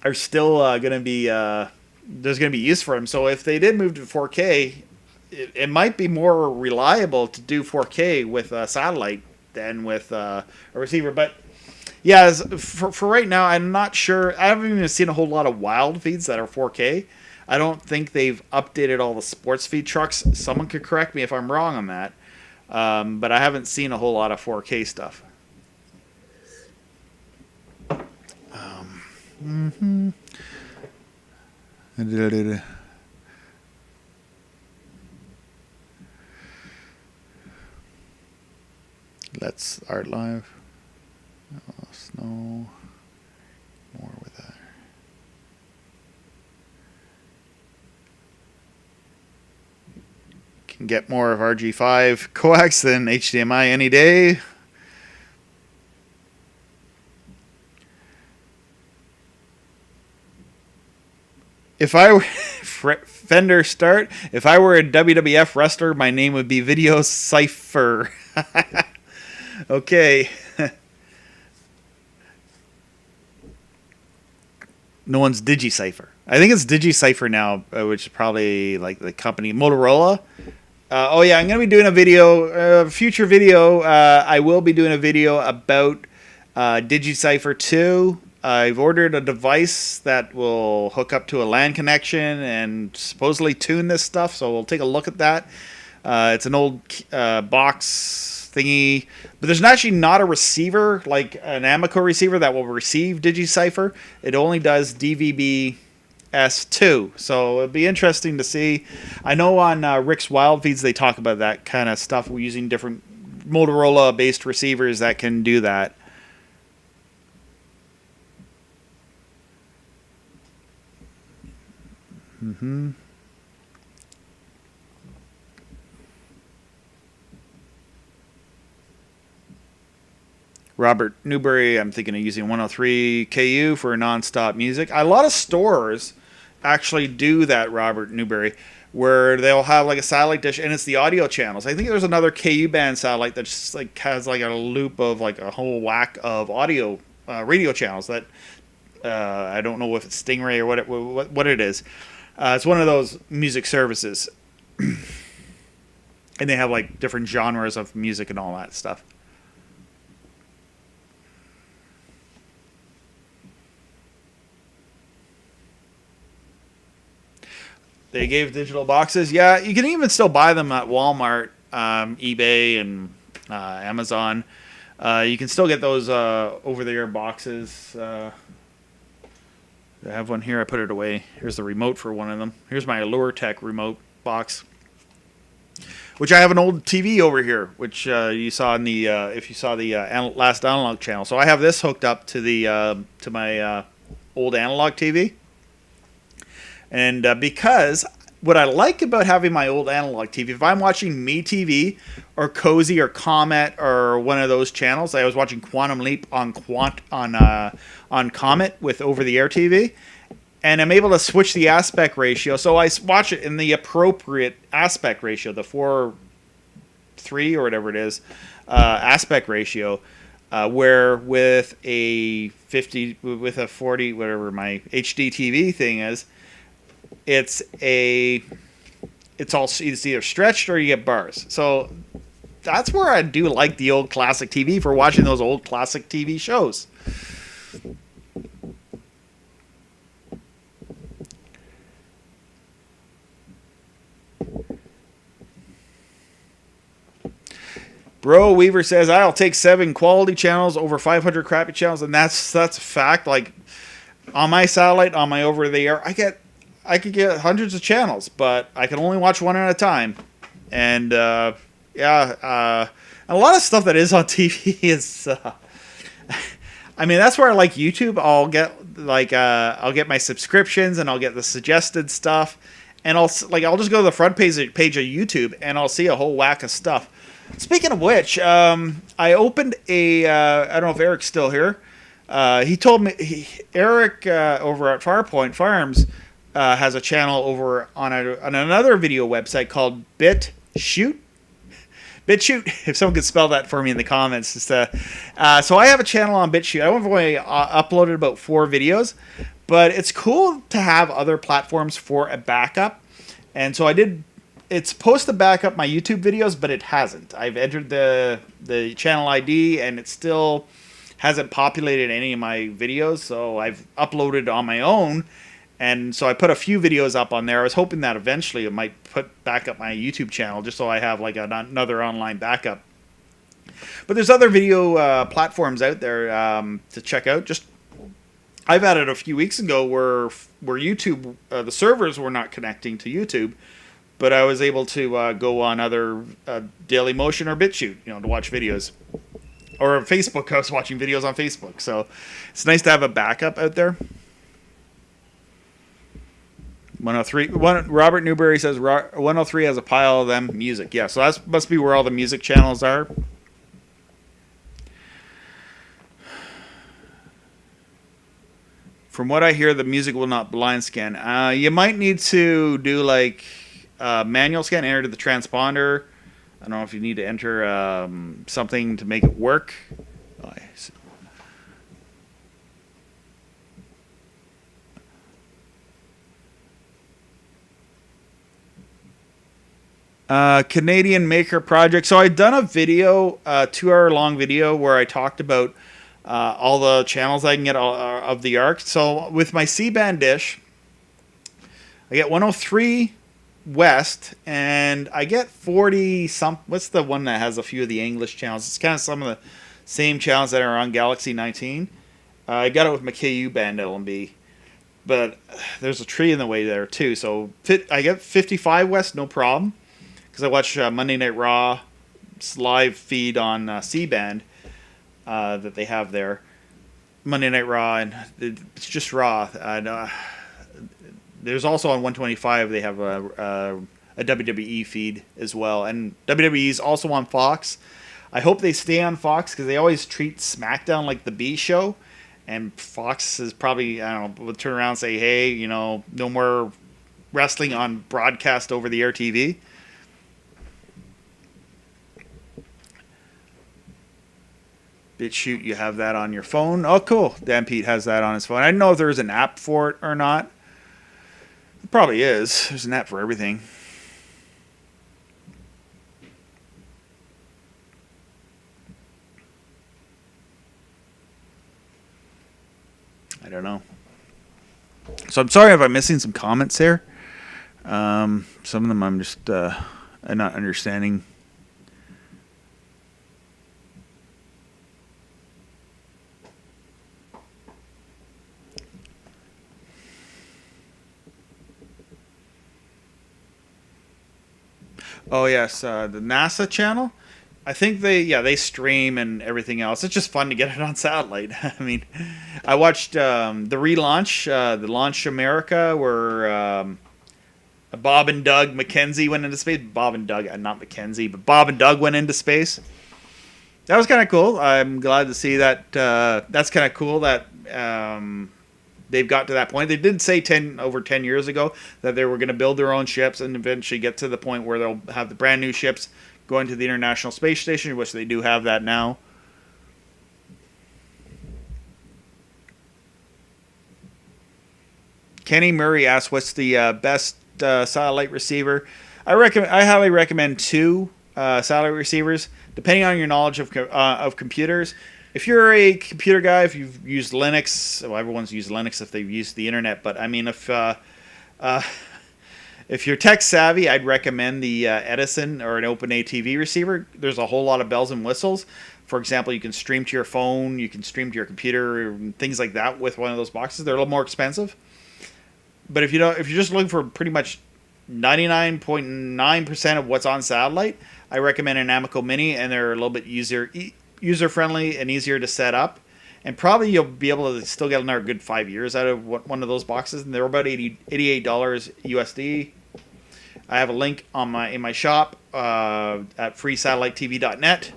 going to be there's going to be use for them. So if they did move to 4K, it might be more reliable to do 4K with a satellite than with a receiver, but. Yeah, for right now, I'm not sure. I haven't even seen a whole lot of wild feeds that are 4K. I don't think they've updated all the sports feed trucks. Someone could correct me if I'm wrong on that. But I haven't seen a whole lot of 4K stuff. Let's art live. Oh, snow. More with that. Can get more of RG5 coax than HDMI any day. If I were Fender start, if I were a WWF wrestler, my name would be Video Cypher. Okay. No one's DigiCypher. I think it's DigiCypher now, which is probably the company Motorola. Oh yeah, I'm gonna be doing a video, future video. I will be doing a video about DigiCypher 2 I've ordered a device that will hook up to a LAN connection and supposedly tune this stuff, so we'll take a look at that. It's an old box thingy, but there's actually not a receiver, like an Amico receiver that will receive DigiCipher. It only does DVB S2, so it'd be interesting to see. I know on Rick's Wild Feeds they talk about that kind of stuff. We're using different Motorola-based receivers that can do that. Robert Newberry, I'm thinking of using 103 KU for non-stop music. A lot of stores actually do that, Robert Newberry, where they'll have like a satellite dish and it's the audio channels. I think there's another KU band satellite that just like has like a loop of like a whole whack of audio radio channels that I don't know if it's Stingray or what it is. It's one of those music services. And they have like different genres of music and all that stuff. They gave digital boxes. Yeah, you can even still buy them at Walmart, eBay, and Amazon. You can still get those over-the-air boxes. I have one here. I put it away. Here's the remote for one of them. Here's my LureTech remote box, which I have an old TV over here, which you saw in the if you saw the last analog channel. So I have this hooked up to the to my old analog TV. And because what I like about having my old analog TV, if I'm watching MeTV or Cozy or Comet or one of those channels, I was watching Quantum Leap on Comet with over-the-air TV, and I'm able to switch the aspect ratio. So I watch it in the appropriate aspect ratio, the 4:3 or whatever it is aspect ratio. Where with a 50, with a 40, whatever my HD TV thing is, it's either stretched or you get bars. So that's where I do like the old classic TV for watching those old classic TV shows. Bro Weaver says, I'll take 7 quality channels over 500 crappy channels, and that's a fact. Like on my satellite, on my over the air, I could get hundreds of channels, but I can only watch one at a time. And a lot of stuff that is on TV is I mean, that's where I like YouTube. I'll get my subscriptions and I'll get the suggested stuff, and I'll just go to the front page of YouTube and I'll see a whole whack of stuff. Speaking of which, I opened a I don't know if Eric's still here. He told me Eric over at Farpoint Farms has a channel over on another video website called BitChute. BitChute, if someone could spell that for me in the comments. So I have a channel on BitChute. I've only uploaded about 4 videos, but it's cool to have other platforms for a backup. And so I did. It's supposed to back up my YouTube videos, but it hasn't. I've entered the channel ID, and it still hasn't populated any of my videos. So I've uploaded on my own. And so I put a few videos up on there. I was hoping that eventually it might put back up my YouTube channel just so I have like another online backup. But there's other video platforms out there to check out. I've added a few weeks ago where YouTube, the servers were not connecting to YouTube, but I was able to go on other Dailymotion or BitChute, to watch videos. Or Facebook, I was watching videos on Facebook. So it's nice to have a backup out there. 103. Robert Newberry says 103 has a pile of them music. Yeah, so that must be where all the music channels are. From what I hear, the music will not blind scan. You might need to do like manual scan, enter to the transponder. I don't know if you need to enter something to make it work. Canadian Maker Project. So I'd done a video, 2-hour long video, where I talked about all the channels I can get of the ARC. So with my C-band dish, I get 103 West, and I get 40 some. What's the one that has a few of the English channels? It's kind of some of the same channels that are on Galaxy 19. I got it with my KU band LMB, but there's a tree in the way there too. So I get 55 West, no problem, because I watch Monday Night Raw live feed on C-band that they have there. Monday Night Raw, and it's just Raw. And, there's also on 125 they have a WWE feed as well, and WWE is also on Fox. I hope they stay on Fox because they always treat SmackDown like the B show, and Fox is probably, I don't know, will turn around and say, hey, you know, no more wrestling on broadcast over the air TV. BitChute, you have that on your phone. Oh, cool. Dan Pete has that on his phone. I didn't know if there was an app for it or not. It probably is. There's an app for everything. I don't know. So I'm sorry if I'm missing some comments there. Some of them I'm just I'm not understanding. Oh yes, the NASA channel. I think they stream and everything else. It's just fun to get it on satellite. I mean, I watched the relaunch, the Launch America, where Bob and Doug McKenzie went into space. Bob and Doug, not McKenzie, but Bob and Doug went into space. That was kind of cool. I'm glad to see that. That's kind of cool that they've got to that point. They did say over 10 years ago that they were going to build their own ships and eventually get to the point where they'll have the brand new ships going to the International Space Station, which they do have that now. Kenny Murray asks, "What's the best satellite receiver?" I highly recommend two satellite receivers, depending on your knowledge of computers. If you're a computer guy, if you've used Linux, well, everyone's used Linux if they've used the internet. But I mean, if you're tech savvy, I'd recommend the Edison or an OpenATV receiver. There's a whole lot of bells and whistles. For example, you can stream to your phone, you can stream to your computer, and things like that with one of those boxes. They're a little more expensive. But if you're just looking for pretty much 99.9% of what's on satellite, I recommend an Amico Mini, and they're a little bit user-friendly and easier to set up. And probably you'll be able to still get another good 5 years out of one of those boxes. And they're about $88 USD. I have a link in my shop at freesatellitetv.net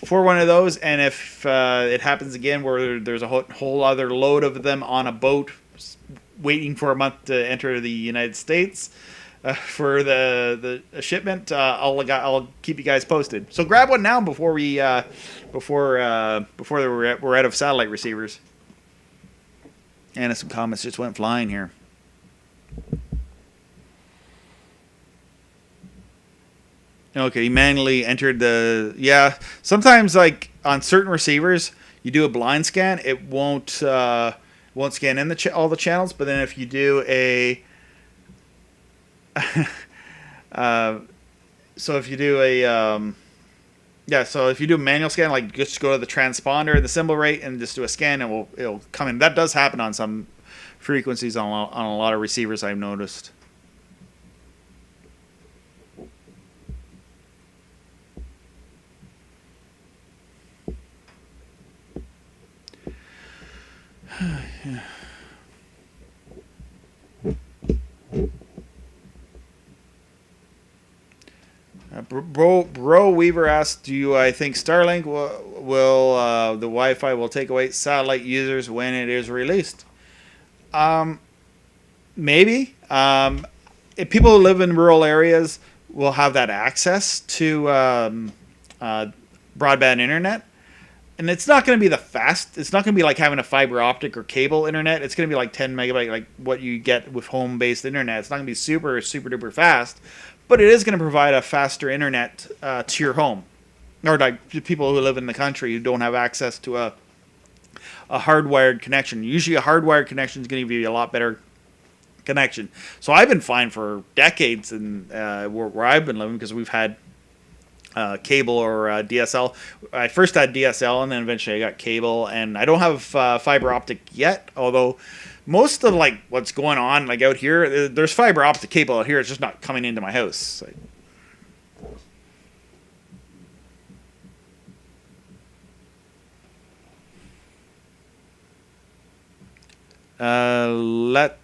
for one of those. And if it happens again where there's a whole other load of them on a boat waiting for a month to enter the United States for the shipment, I'll keep you guys posted. So grab one now before we're out of satellite receivers. And some comments just went flying here. Okay, he manually entered sometimes like on certain receivers, you do a blind scan, it won't scan in all the channels, but then if you do a so if you do a manual scan, like just go to the transponder, the symbol rate, and just do a scan, and it'll come in. That does happen on some frequencies on a lot of receivers, I've noticed. Yeah. Bro Weaver asked, "Do I think Starlink will the Wi-Fi will take away satellite users when it is released?" Maybe. If people who live in rural areas will have that access to broadband internet. And it's not going to be it's not going to be like having a fiber optic or cable internet. It's going to be like 10 megabyte, like what you get with home-based internet. It's not going to be super, super duper fast, but it is going to provide a faster internet to your home. Or like people who live in the country who don't have access to a a hardwired connection. Usually a hardwired connection is going to give you a lot better connection. So I've been fine for decades in where I've been living, because we've had cable or DSL. I first had DSL, and then eventually I got cable, and I don't have fiber optic yet, although most of like what's going on like out here, there's fiber optic cable out here. It's just not coming into my house. Let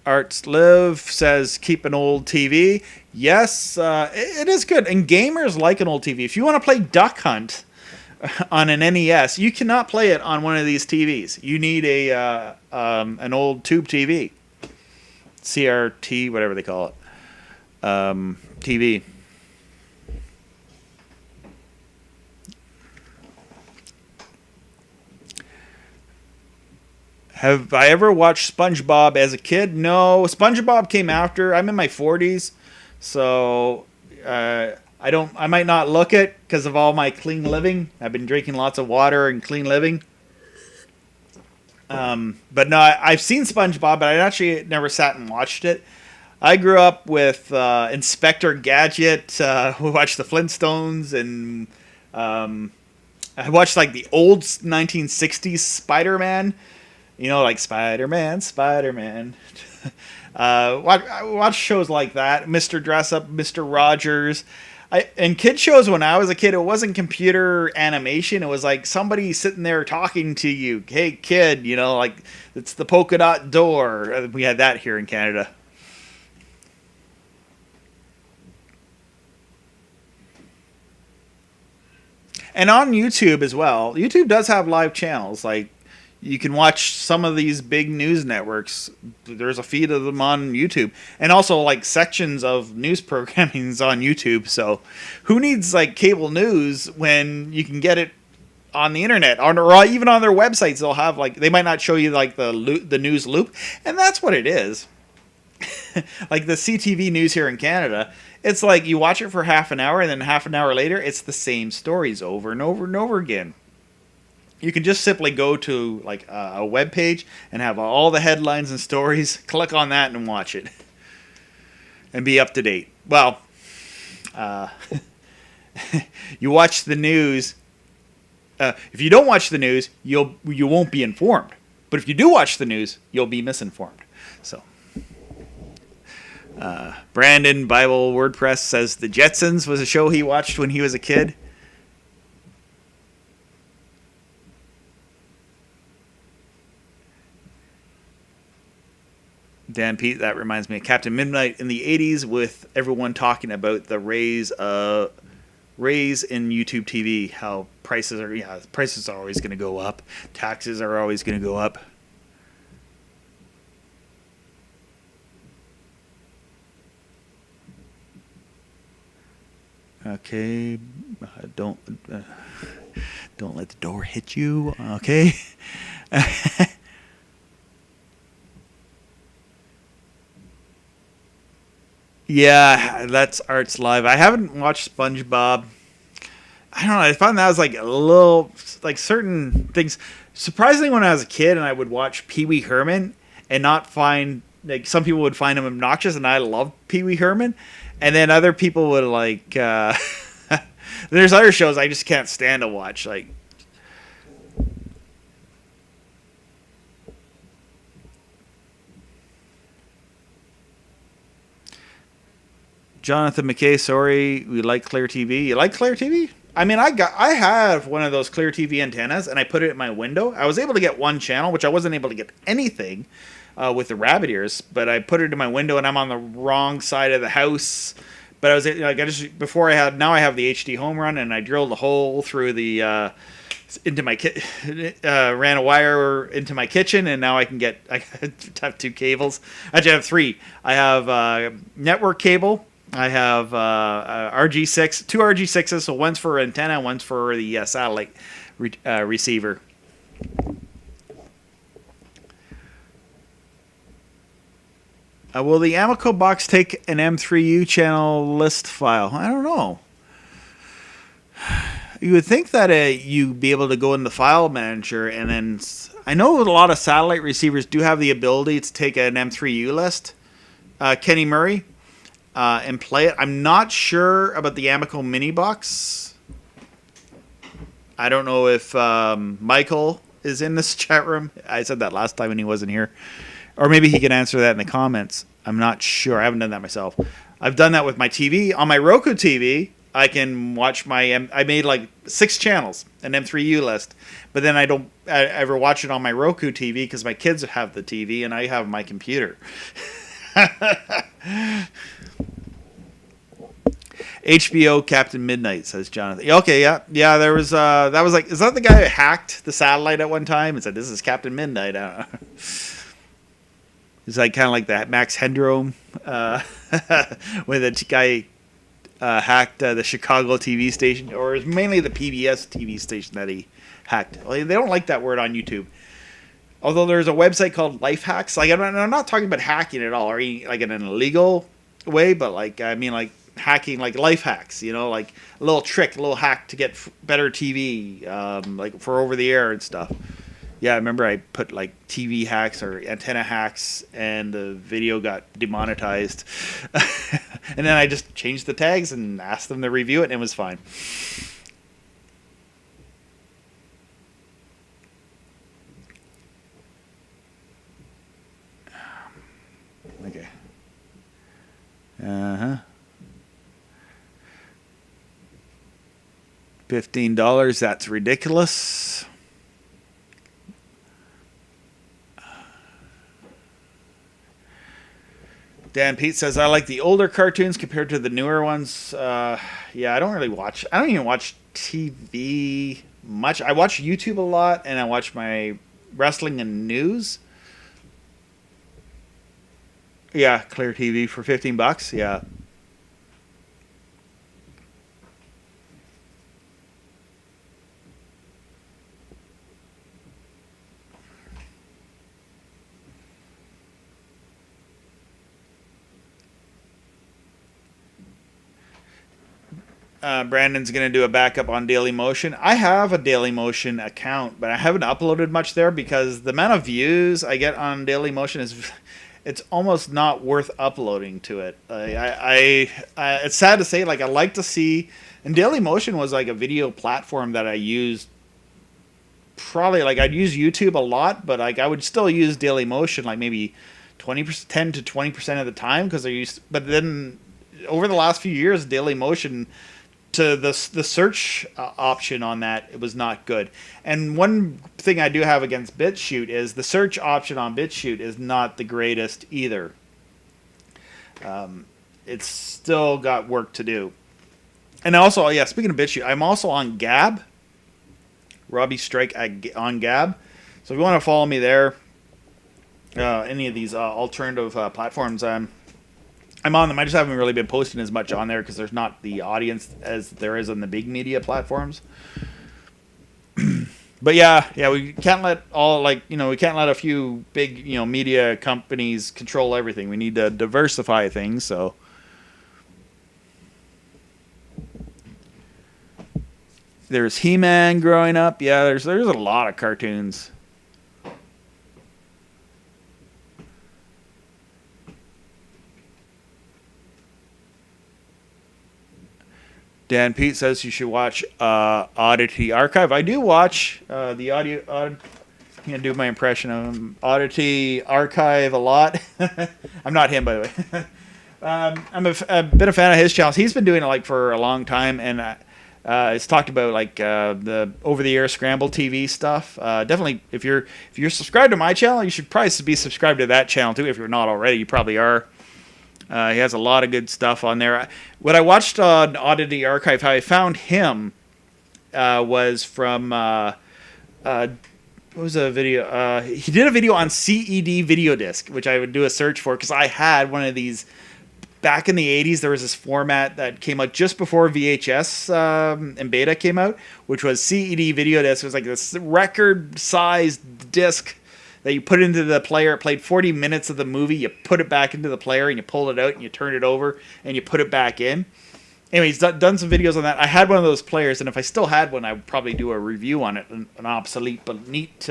Arts Live says keep an old TV. Yes, it is good, and gamers like an old TV. If you want to play Duck Hunt on an NES, you cannot play it on one of these TVs. You need a an old tube TV, CRT, whatever they call it, TV. Have I ever watched SpongeBob as a kid? No, SpongeBob came after. I'm in my 40s, so I don't. I might not look it because of all my clean living. I've been drinking lots of water and clean living. But no, I've seen SpongeBob, but I actually never sat and watched it. I grew up with Inspector Gadget. We watched the Flintstones, and I watched like the old 1960s Spider-Man. You know, like Spider-Man. Watch shows like that. Mr. Dress Up, Mr. Rogers. And kid shows when I was a kid, it wasn't computer animation. It was like somebody sitting there talking to you. Hey, kid, you know, like it's the polka dot door. We had that here in Canada. And on YouTube as well. YouTube does have live channels. Like, you can watch some of these big news networks. There's a feed of them on YouTube. And also, like, sections of news programming is on YouTube. So, who needs, like, cable news when you can get it on the internet? Or even on their websites, they'll have, like, they might not show you, like, the news loop. And that's what it is. Like, the CTV news here in Canada, it's like you watch it for half an hour, and then half an hour later, it's the same stories over and over and over again. You can just simply go to like a web page and have all the headlines and stories. Click on that and watch it, and be up to date. Well, you watch the news. If you don't watch the news, you won't be informed. But if you do watch the news, you'll be misinformed. So, Brandon Bible WordPress says the Jetsons was a show he watched when he was a kid. Dan Pete, that reminds me of Captain Midnight in the 80s with everyone talking about the raise in YouTube TV, how prices are always going to go up. Taxes are always going to go up. Okay, don't let the door hit you. Okay. Yeah, that's Arts Live. I haven't watched SpongeBob. I don't know. I found that was like a little, like certain things. Surprisingly, when I was a kid and I would watch Pee Wee Herman and not find, like, some people would find him obnoxious, and I loved Pee Wee Herman. And then other people would like, there's other shows I just can't stand to watch. Like, Jonathan McKay, sorry, we like Clear TV. You like Clear TV? I mean, I have one of those Clear TV antennas, and I put it in my window. I was able to get one channel, which I wasn't able to get anything with the rabbit ears, but I put it in my window, and I'm on the wrong side of the house. But I was like, now I have the HD home run, and I drilled a hole through the into my ran a wire into my kitchen, and now I have two cables. Actually, I have three. I have network cable. I have RG6, two RG6s, so one's for antenna, one's for the satellite receiver. Will the Amico box take an M3U channel list file? I don't know. You would think that you'd be able to go in the file manager and then I know a lot of satellite receivers do have the ability to take an M3U list, Kenny Murray, and play it. I'm not sure about the Amico Mini Box. I don't know if Michael is in this chat room. I said that last time when he wasn't here. Or maybe he can answer that in the comments. I'm not sure. I haven't done that myself. I've done that with my TV. On my Roku TV, I can watch I made like 6 channels, an M3U list. But then I don't ever watch it on my Roku TV because my kids have the TV and I have my computer. HBO Captain Midnight, says Jonathan. Okay, yeah. There was that was like, is that the guy who hacked the satellite at one time and said this is Captain Midnight? I don't know. It's like kind of like that Max Headroom, when the guy hacked the Chicago TV station, or it's mainly the PBS TV station that he hacked. Well, they don't like that word on YouTube. Although there's a website called Life Hacks. Like I'm not talking about hacking at all, or like in an illegal way, but like I mean like hacking, like life hacks. You know, like a little trick, a little hack to get better TV, like for over the air and stuff. Yeah, I remember I put like TV hacks or antenna hacks, and the video got demonetized. And then I just changed the tags and asked them to review it, and it was fine. Okay. $15. That's ridiculous. Dan Pete says, I like the older cartoons compared to the newer ones. Yeah, I don't even watch TV much. I watch YouTube a lot, and I watch my wrestling and news. Yeah, Clear TV for $15. Yeah. Brandon's going to do a backup on Dailymotion. I have a Dailymotion account, but I haven't uploaded much there because the amount of views I get on Dailymotion it's almost not worth uploading to it. It's sad to say, like I like to see, and Dailymotion was like a video platform that I used. Probably like I'd use YouTube a lot, but like I would still use Dailymotion like maybe 10 to 20% of the time because I used. But then over the last few years, Dailymotion, to the search option on that, it was not good. And one thing I do have against BitChute is the search option on BitChute is not the greatest either. It's still got work to do. And also, yeah, speaking of BitChute, I'm also on Gab. Robbie Strike on Gab. So if you want to follow me there, any of these alternative platforms, I'm on them. I just haven't really been posting as much on there because there's not the audience as there is on the big media platforms. But yeah, we can't let we can't let a few big, media companies control everything. We need to diversify things, so. There's He-Man growing up. Yeah, there's a lot of cartoons. Dan Pete says you should watch Oddity Archive. I do watch the audio. I'm going to do my impression of Oddity Archive a lot. I'm not him, by the way. I've been a fan of his channels. He's been doing it like for a long time, and it's talked about like the over-the-air scramble TV stuff. Definitely, if you're subscribed to my channel, you should probably be subscribed to that channel too. If you're not already, you probably are. He has a lot of good stuff on there. What I watched on Oddity Archive, how I found him, was from what was a video? He did a video on CED video disc, which I would do a search for because I had one of these back in the 80s. There was this format that came out just before VHS and beta came out, which was CED video disc. It was like this record-sized disc that you put into the player. It played 40 minutes of the movie. You put it back into the player and you pull it out and you turn it over and you put it back in. anyway, he's done some videos on that. I had one of those players, and if I still had one, I would probably do a review on it, an obsolete but neat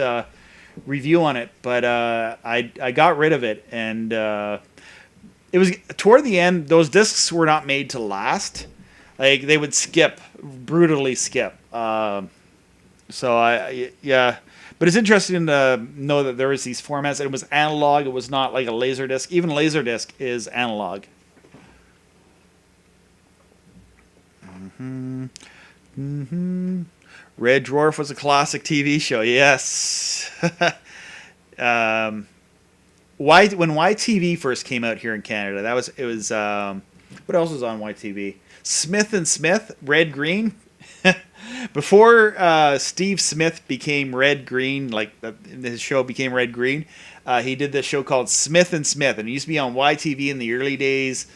review on it. But I got rid of it, and it was toward the end. Those discs were not made to last. Like, they would brutally skip. So yeah. But it's interesting to know that there was these formats. It was analog. It was not like a Laserdisc. Even Laserdisc is analog. Red Dwarf was a classic TV show. Yes. When YTV first came out here in Canada, it was what else was on YTV? Smith and Smith, Red Green. Before Steve Smith became Red Green, like his show became Red Green, he did this show called Smith and Smith, and it used to be on YTV in the early days,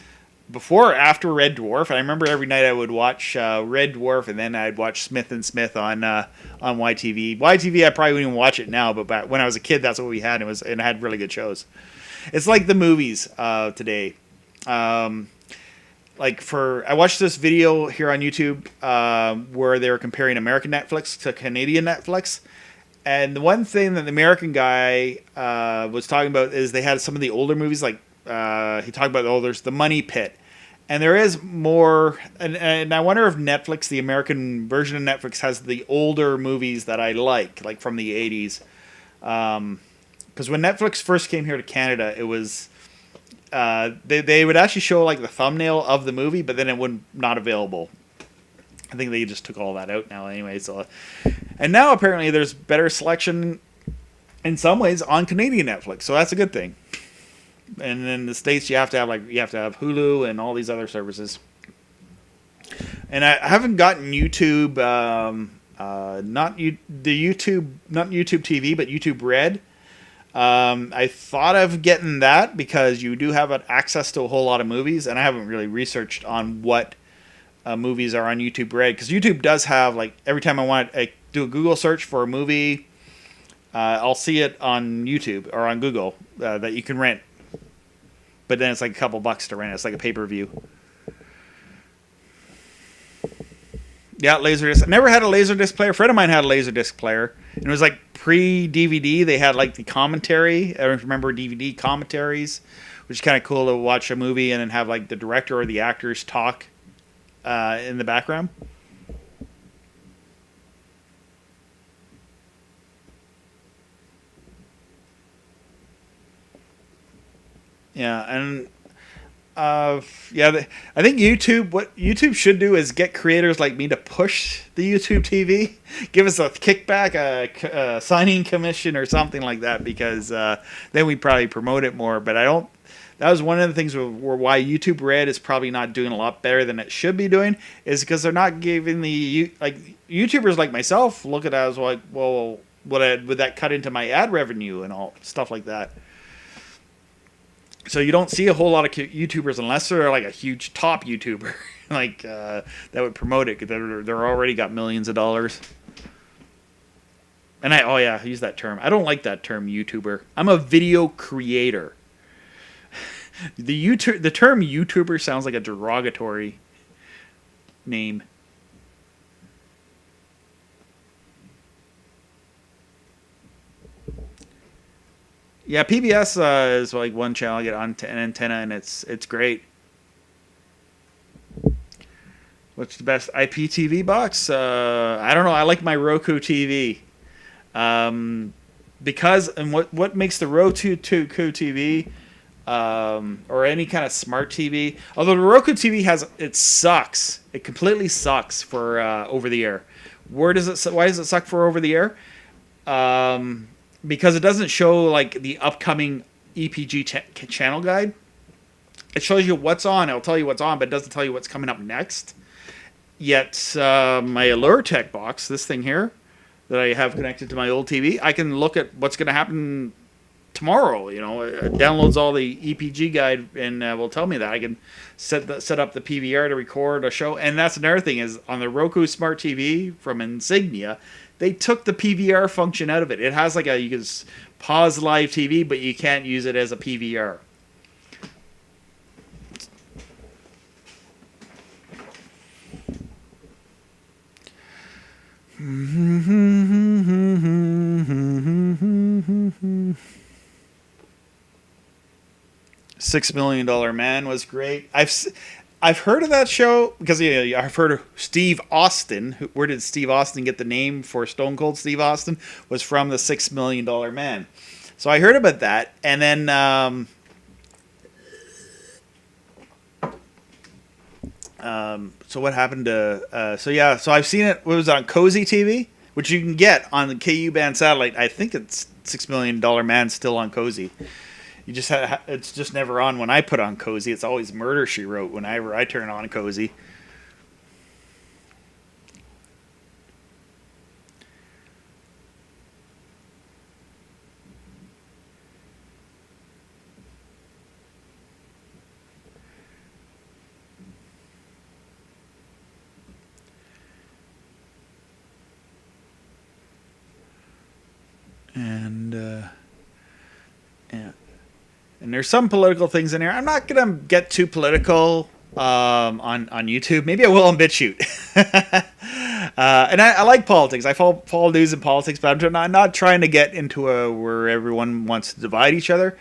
before or after Red Dwarf. And I remember every night I would watch Red Dwarf, and then I'd watch Smith and Smith on YTV. YTV, I probably wouldn't even watch it now, but back when I was a kid, that's what we had, and it had really good shows. It's like the movies today. I watched this video here on YouTube where they were comparing American Netflix to Canadian Netflix. And the one thing that the American guy was talking about is they had some of the older movies, like he talked about, there's The Money Pit. And there is more, and I wonder if Netflix, the American version of Netflix, has the older movies that I like from the 80s. Because when Netflix first came here to Canada, it was... they would actually show like the thumbnail of the movie, but then it would not available. I think they just took all that out now anyway. So, and now apparently there's better selection in some ways on Canadian Netflix, so that's a good thing. And in the States, you have to have Hulu and all these other services. And I haven't gotten YouTube, not YouTube TV, but YouTube Red. I thought of getting that because you do have access to a whole lot of movies, and I haven't really researched on what movies are on YouTube Red, because YouTube does have, like, every time I want to do a Google search for a movie, I'll see it on YouTube or on Google that you can rent, but then it's like a couple bucks to rent it. It's like a pay-per-view. Yeah, Laserdisc. I never had a Laserdisc player. A friend of mine had a Laserdisc player, and it was like pre-DVD. They had like the commentary. I remember DVD commentaries, which is kind of cool to watch a movie and then have like the director or the actors talk in the background. Yeah, and I think what YouTube should do is get creators like me to push the YouTube TV, give us a kickback, a signing commission or something like that, because then we'd probably promote it more. But that was one of the things why YouTube Red is probably not doing a lot better than it should be doing, is because they're not giving YouTubers like myself look at it as like, well, would that cut into my ad revenue and all stuff like that. So you don't see a whole lot of YouTubers unless they're like a huge top YouTuber that would promote it, because they're already got millions of dollars. And I use that term. I don't like that term, YouTuber. I'm a video creator. The term YouTuber sounds like a derogatory name. Yeah, PBS is like one channel. I get on an antenna, and it's great. What's the best IPTV box? I don't know. I like my Roku TV. Because, and what makes the Roku TV or any kind of smart TV, although the Roku TV it sucks. It completely sucks for over the air. Why does it suck for over the air? Because it doesn't show like the upcoming EPG channel guide. It shows you what's on. It'll tell you what's on, but it doesn't tell you what's coming up next. Yet my AllureTech box, this thing here, that I have connected to my old TV, I can look at what's going to happen tomorrow. It downloads all the EPG guide and will tell me that. I can set up the PVR to record a show. And that's another thing, is on the Roku Smart TV from Insignia, they took the PVR function out of it. It has you can pause live TV, but you can't use it as a PVR. $6 Million Man was great. I've heard of that show because I've heard of Steve Austin. Where did Steve Austin get the name for Stone Cold Steve Austin? Was from the $6 Million Man. So I heard about that, and then so what happened to? So I've seen it. It was on Cozy TV, which you can get on the KU band satellite. I think it's $6 Million Man still on Cozy. You just it's just never on when I put on Cozy. It's always Murder, She Wrote whenever I turn on Cozy. And yeah. And there's some political things in here. I'm not gonna get too political on YouTube. Maybe I will on BitChute. And I like politics. I follow news and politics, but I'm not trying to get into where everyone wants to divide each other.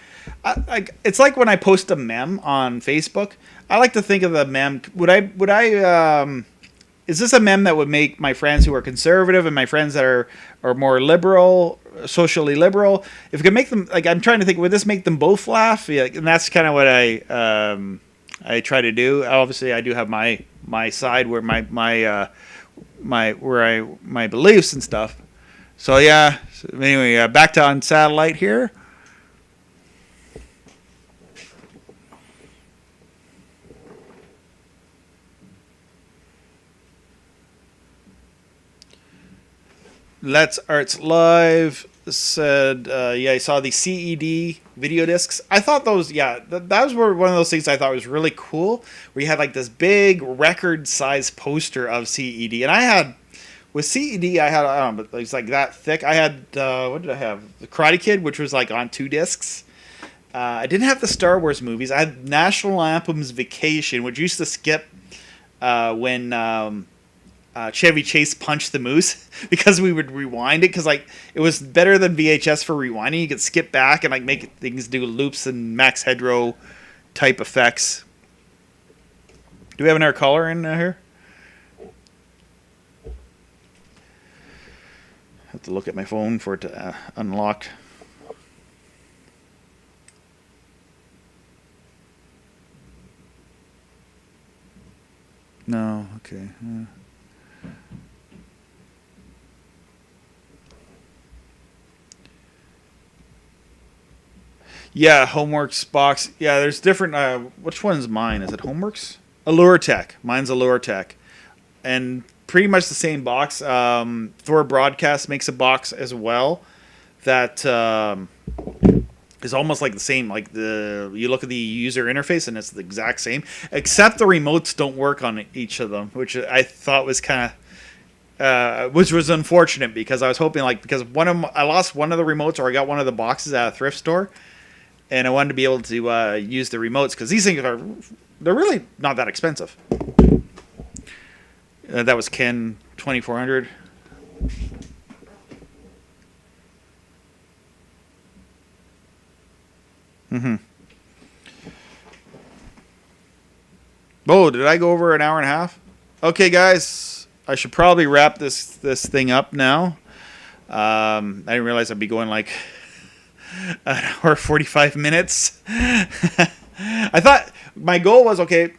It's like when I post a meme on Facebook. I like to think of the meme. Would I is this a meme that would make my friends who are conservative and my friends that are more liberal, socially liberal, if it could make them, like, I'm trying to think, would this make them both laugh? Yeah, and that's kind of what I try to do. Obviously, I do have my side where my beliefs and stuff. So yeah. So anyway, back to on satellite here. Let's Arts Live said, I saw the CED video discs. I thought those, that was one of those things I thought was really cool, where you had like this big record-sized poster of CED. And I don't know, but it was like that thick. I had, what did I have? The Karate Kid, which was like on 2 discs. I didn't have the Star Wars movies. I had National Lampoon's Vacation, which used to skip when Chevy Chase punched the moose, because we would rewind it, because like it was better than VHS for rewinding. You could skip back and like make things do loops and Max Headrow type effects. Do we have another caller in here? I have to look at my phone for it to unlock. No, okay. Yeah, Homeworks box. Yeah, there's different. Which one's mine? Is it Homeworks? Allure Tech. Mine's Allure Tech. And pretty much the same box. Thor Broadcast makes a box as well that is almost like the same. Like you look at the user interface and it's the exact same, except the remotes don't work on each of them, which I thought was kind of. Which was unfortunate, because I was hoping, like, because I lost one of the remotes, or I got one of the boxes at a thrift store, and I wanted to be able to use the remotes, because these things they're really not that expensive. That was Ken 2400. Oh, did I go over an hour and a half? Okay, guys, I should probably wrap this thing up now. I didn't realize I'd be going like an hour 45 minutes. I thought my goal was, okay,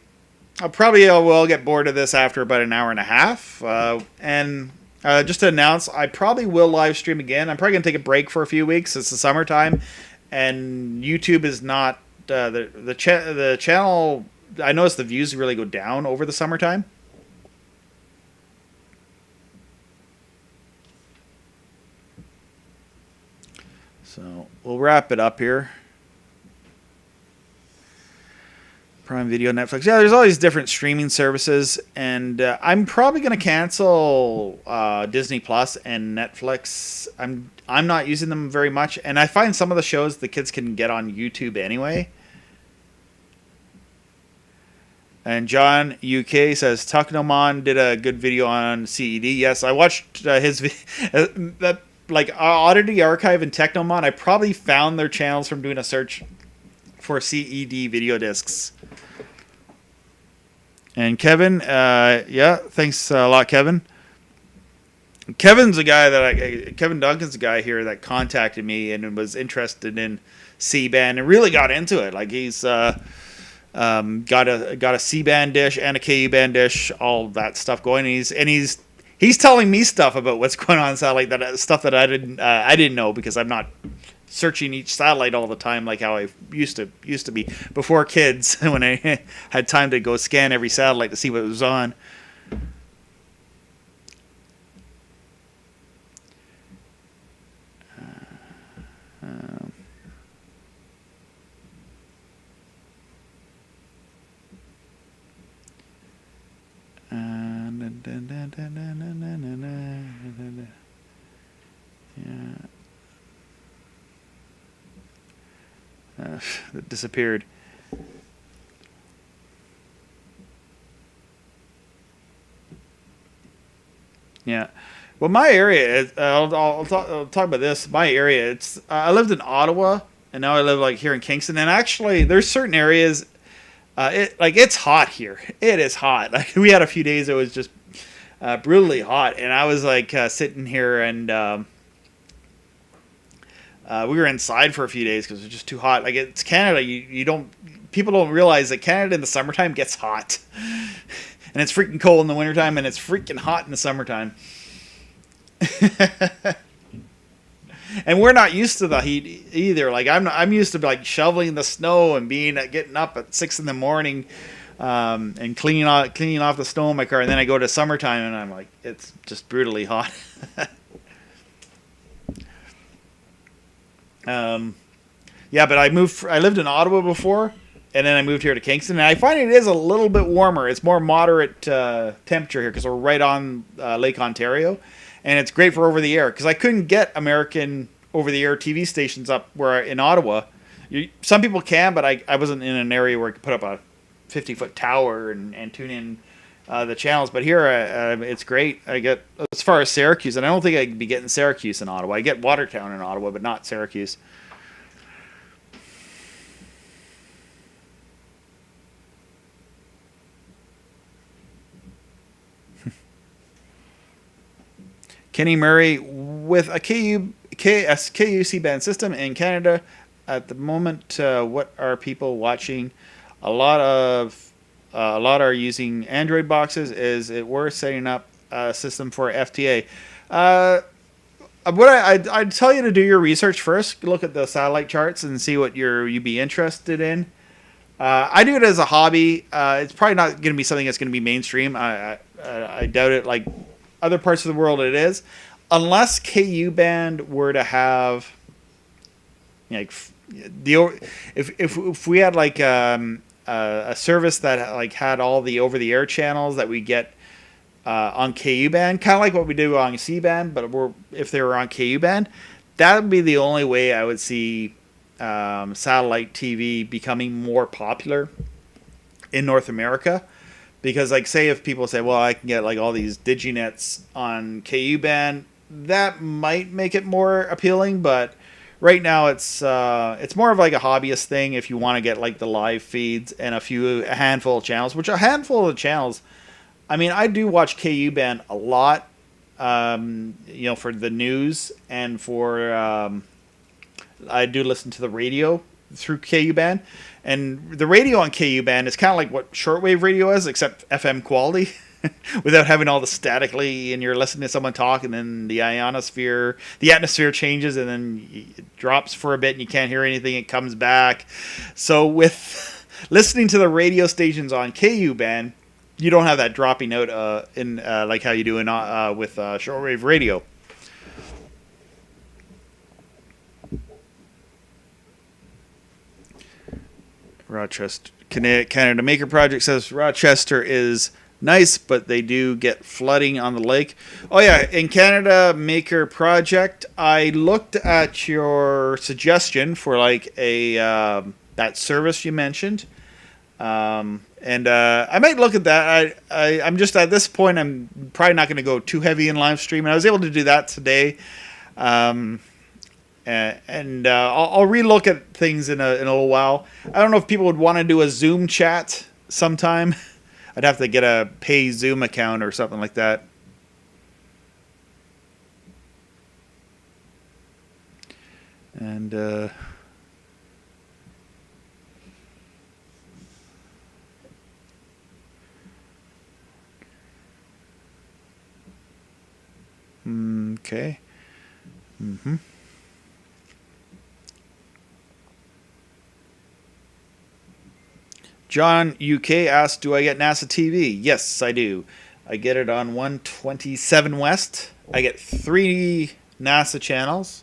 I probably will get bored of this after about an hour and a half. And just to announce, I probably will live stream again. I'm probably going to take a break for a few weeks. It's the summertime, and YouTube is not the channel. I noticed the views really go down over the summertime. So we'll wrap it up here. Prime Video, Netflix. Yeah, there's all these different streaming services, and I'm probably going to cancel Disney Plus and Netflix. I'm not using them very much, and I find some of the shows the kids can get on YouTube anyway. And John UK says Tucknomon did a good video on CED. Yes, I watched his that like Oddity Archive and Technomon. I probably found their channels from doing a search for CED video discs. And Kevin, yeah, thanks a lot, Kevin. Kevin's a guy that Kevin Duncan's a guy here that contacted me and was interested in C-band and really got into it. Like he's got a C-band dish and a KU-band dish, all that stuff going. And he's telling me stuff about what's going on satellite, that stuff that I didn't know, because I'm not searching each satellite all the time like how I used to be before kids when I had time to go scan every satellite to see what was on. It disappeared. Yeah. Well, my area, I'll talk about this. My area, it's I lived in Ottawa, and now I live like here in Kingston. And actually, there's certain areas, it's hot here. It is hot. Like we had a few days it was just brutally hot, and I was like sitting here, and we were inside for a few days because it was just too hot. Like it's Canada, people don't realize that Canada in the summertime gets hot, and it's freaking cold in the wintertime, and it's freaking hot in the summertime. And we're not used to the heat either. Like I'm used to like shoveling the snow and getting up at 6 a.m. And cleaning off the snow in my car, and then I go to summertime and I'm like, it's just brutally hot. Yeah, but I lived in Ottawa before, and then I moved here to Kingston, and I find it is a little bit warmer. It's more moderate temperature here because we're right on Lake Ontario, and it's great for over the air because I couldn't get American over the air TV stations up where in Ottawa. Some people can, but I wasn't in an area where I could put up a 50-foot tower and tune in the channels. But here it's great. I get as far as Syracuse, and I don't think I'd be getting Syracuse in Ottawa. I get Watertown in Ottawa, but not Syracuse. Kenny Murray, with a KU C-band system in Canada at the moment, what are people watching? A lot are using Android boxes. Is it worth setting up a system for FTA? I'd tell you to do your research first. Look at the satellite charts and see what you'd be interested in. I do it as a hobby. It's probably not going to be something that's going to be mainstream. I doubt it. Like other parts of the world, it is, unless KU band were to have, like, if we had like a service that like had all the over the air channels that we get on KU band, kind of like what we do on C band, but if they were on KU band, that would be the only way I would see satellite TV becoming more popular in North America. Because, like, say if people say, well, I can get like all these DigiNets on KU band, that might make it more appealing. But right now, it's more of like a hobbyist thing. If you want to get like the live feeds and a handful of channels, which a handful of channels, I mean, I do watch KU band a lot, for the news and for I do listen to the radio through KU band. And the radio on KU band is kind of like what shortwave radio is, except FM quality, without having all the statically, and you're listening to someone talk, and then the atmosphere changes, and then it drops for a bit, and you can't hear anything. It comes back. So with listening to the radio stations on KU band, you don't have that dropping out in like how you do with shortwave radio. Rochester, Canada Maker Project says Rochester is nice, but they do get flooding on the lake. Oh yeah, in Canada Maker Project, I looked at your suggestion for like a that service you mentioned. And I might look at that. I'm just at this point. I'm probably not going to go too heavy in live stream. And I was able to do that today. And I'll relook at things in a little while. I don't know if people would want to do a Zoom chat sometime. I'd have to get a pay Zoom account or something like that. And okay. John UK asked, do I get NASA TV? Yes, I do. I get it on 127 West. I get 3 NASA channels.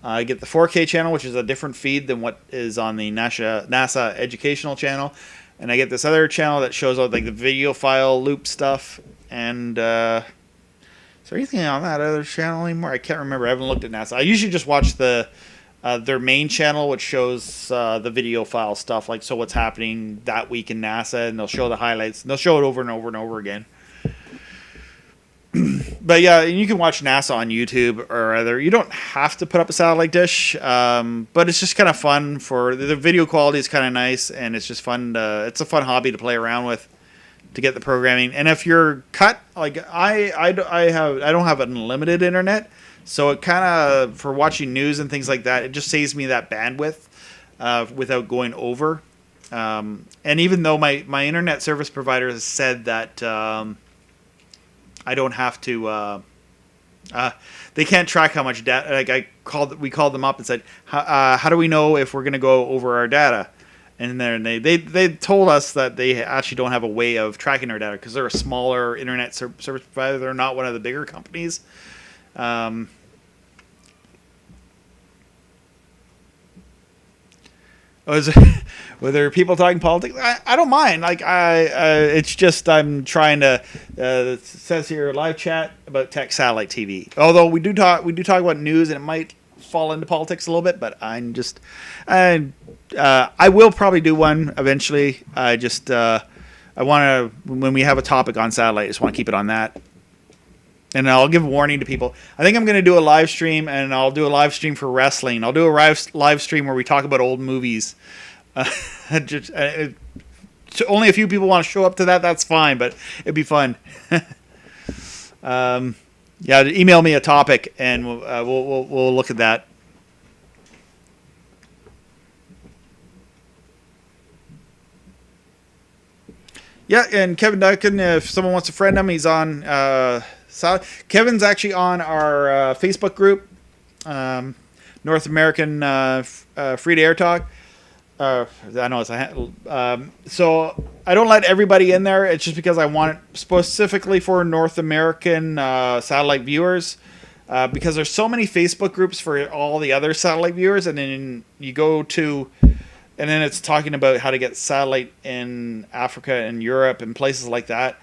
I get the 4K channel, which is a different feed than what is on the NASA educational channel. And I get this other channel that shows out like the video file loop stuff. And is there anything on that other channel anymore? I can't remember. I haven't looked at NASA. I usually just watch their main channel, which shows the video file stuff, like so what's happening that week in NASA, and they'll show the highlights. And they'll show it over and over and over again. But yeah, you can watch NASA on YouTube or other. You don't have to put up a satellite dish, but it's just kind of fun. For the video quality is kind of nice, and it's just fun. It's a fun hobby to play around with to get the programming. And if you're cut, like I don't have unlimited internet, so it kind of, for watching news and things like that, it just saves me that bandwidth without going over. And even though my internet service provider has said that I don't have to. They can't track how much data. Like we called them up and said, how do we know if we're going to go over our data? And then they told us that they actually don't have a way of tracking our data because they're a smaller internet service provider. They're not one of the bigger companies. Were there people talking politics? I don't mind. Like it's just I'm trying to. It says here live chat about tech satellite TV. Although we do talk about news, and it might fall into politics a little bit. But I will probably do one eventually. I want to, when we have a topic on satellite, I just want to keep it on that. And I'll give a warning to people. I think I'm going to do a live stream, and I'll do a live stream for wrestling. I'll do a live stream where we talk about old movies. Only a few people want to show up to that. That's fine, but it'd be fun. Yeah, email me a topic, and we'll look at that. Yeah, and Kevin Duncan, if someone wants to friend him, he's on. Kevin's actually on our Facebook group, North American Free to Air Talk. I know it's a so I don't let everybody in there. It's just because I want it specifically for North American satellite viewers, because there's so many Facebook groups for all the other satellite viewers, and then you go to, and then it's talking about how to get satellite in Africa and Europe and places like that.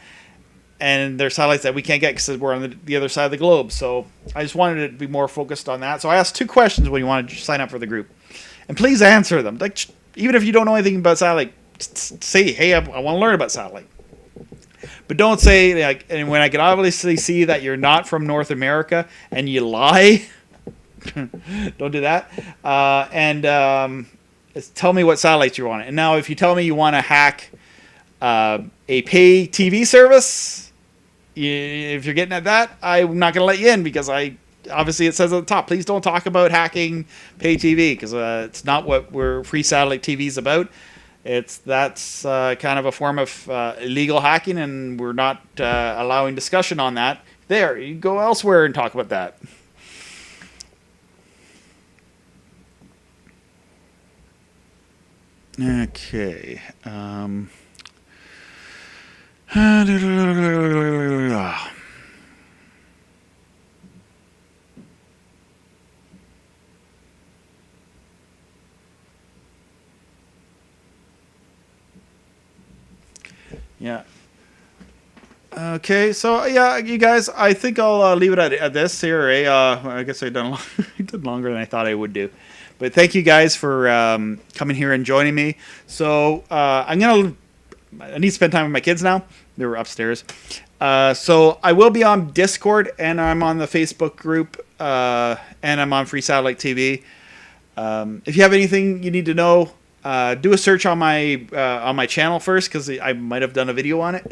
And there's satellites that we can't get because we're on the other side of the globe. So I just wanted it to be more focused on that. So I asked 2 questions when you want to sign up for the group. And please answer them. Like, even if you don't know anything about satellite, say, hey, I want to learn about satellite. But don't say, like, and when I can obviously see that you're not from North America and you lie, don't do that. Tell me what satellites you want. And now if you tell me you want to hack a pay TV service, if you're getting at that, I'm not going to let you in because obviously it says at the top, please don't talk about hacking pay TV because it's not what free satellite TV is about. That's kind of a form of illegal hacking, and we're not allowing discussion on that. There, you go elsewhere and talk about that. Okay. Yeah. Okay, so yeah, you guys, I think I'll leave it at this here. I guess I did longer than I thought I would do. But thank you guys for coming here and joining me. So I need to spend time with my kids now. They were upstairs. So I will be on Discord, and I'm on the Facebook group, and I'm on Free Satellite TV. If you have anything you need to know, do a search on my channel first, because I might have done a video on it.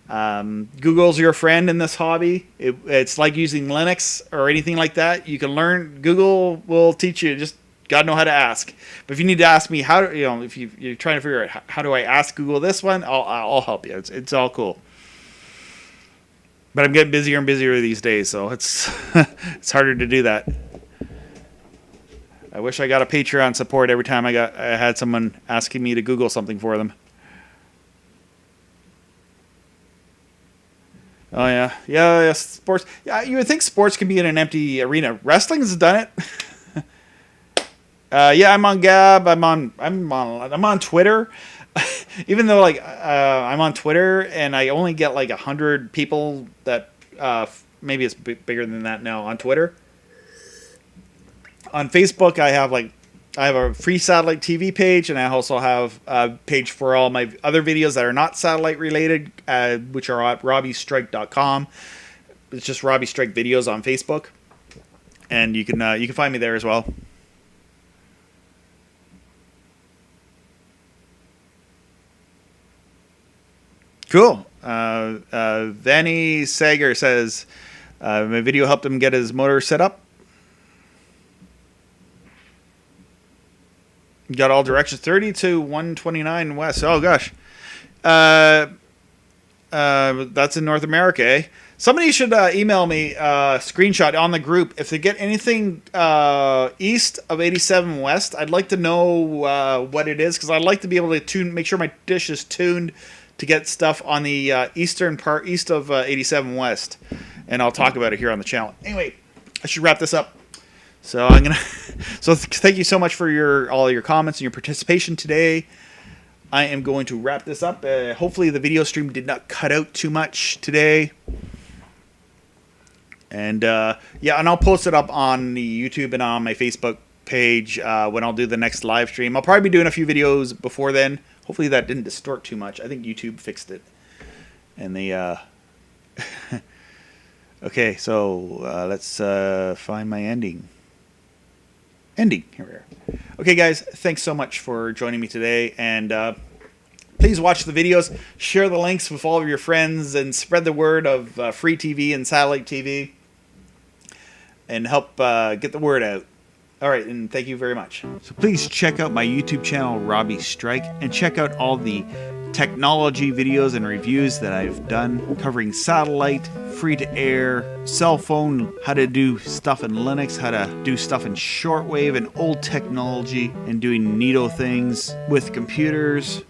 Google's your friend in this hobby. It's like using Linux or anything like that. You can learn. Google will teach you. Just gotta know how to ask. But if you need to ask me how to, if you're trying to figure out how do I ask Google this one, I'll help you. It's all cool. But I'm getting busier and busier these days, so it's it's harder to do that. I wish I got a Patreon support every time I had someone asking me to Google something for them. Oh yeah, sports. Yeah, you would think sports could be in an empty arena. Wrestling's done it. Yeah, I'm on Gab. I'm on Twitter. Even though I'm on Twitter and I only get 100 people that maybe it's bigger than that now on Twitter. On Facebook, I have a Free Satellite TV page, and I also have a page for all my other videos that are not satellite related, which are at robbiestrike.com. It's just Robbie Strike Videos on Facebook, and you can find me there as well. Cool. Vanny Sager says my video helped him get his motor set up. Got all directions, 30 to 129 west. Oh, gosh. That's in North America, eh? Somebody should email me a screenshot on the group. If they get anything east of 87 west, I'd like to know what it is, because I'd like to be able to make sure my dish is tuned to get stuff on the eastern part, east of 87 west. And I'll talk about it here on the channel. Anyway, I should wrap this up. So thank you so much for all your comments and your participation today. I am going to wrap this up. Hopefully the video stream did not cut out too much today. And and I'll post it up on the YouTube and on my Facebook page when I'll do the next live stream. I'll probably be doing a few videos before then. Hopefully that didn't distort too much. I think YouTube fixed it. And they okay, so let's find my ending. Here we are. Okay, guys, thanks so much for joining me today, and please watch the videos, share the links with all of your friends, and spread the word of free TV and satellite TV, and help get the word out. All right, and thank you very much. So please check out my YouTube channel, Robbie Strike, and check out all the technology videos and reviews that I've done covering satellite, free-to-air, cell phone, how to do stuff in Linux, how to do stuff in shortwave and old technology, and doing neato things with computers.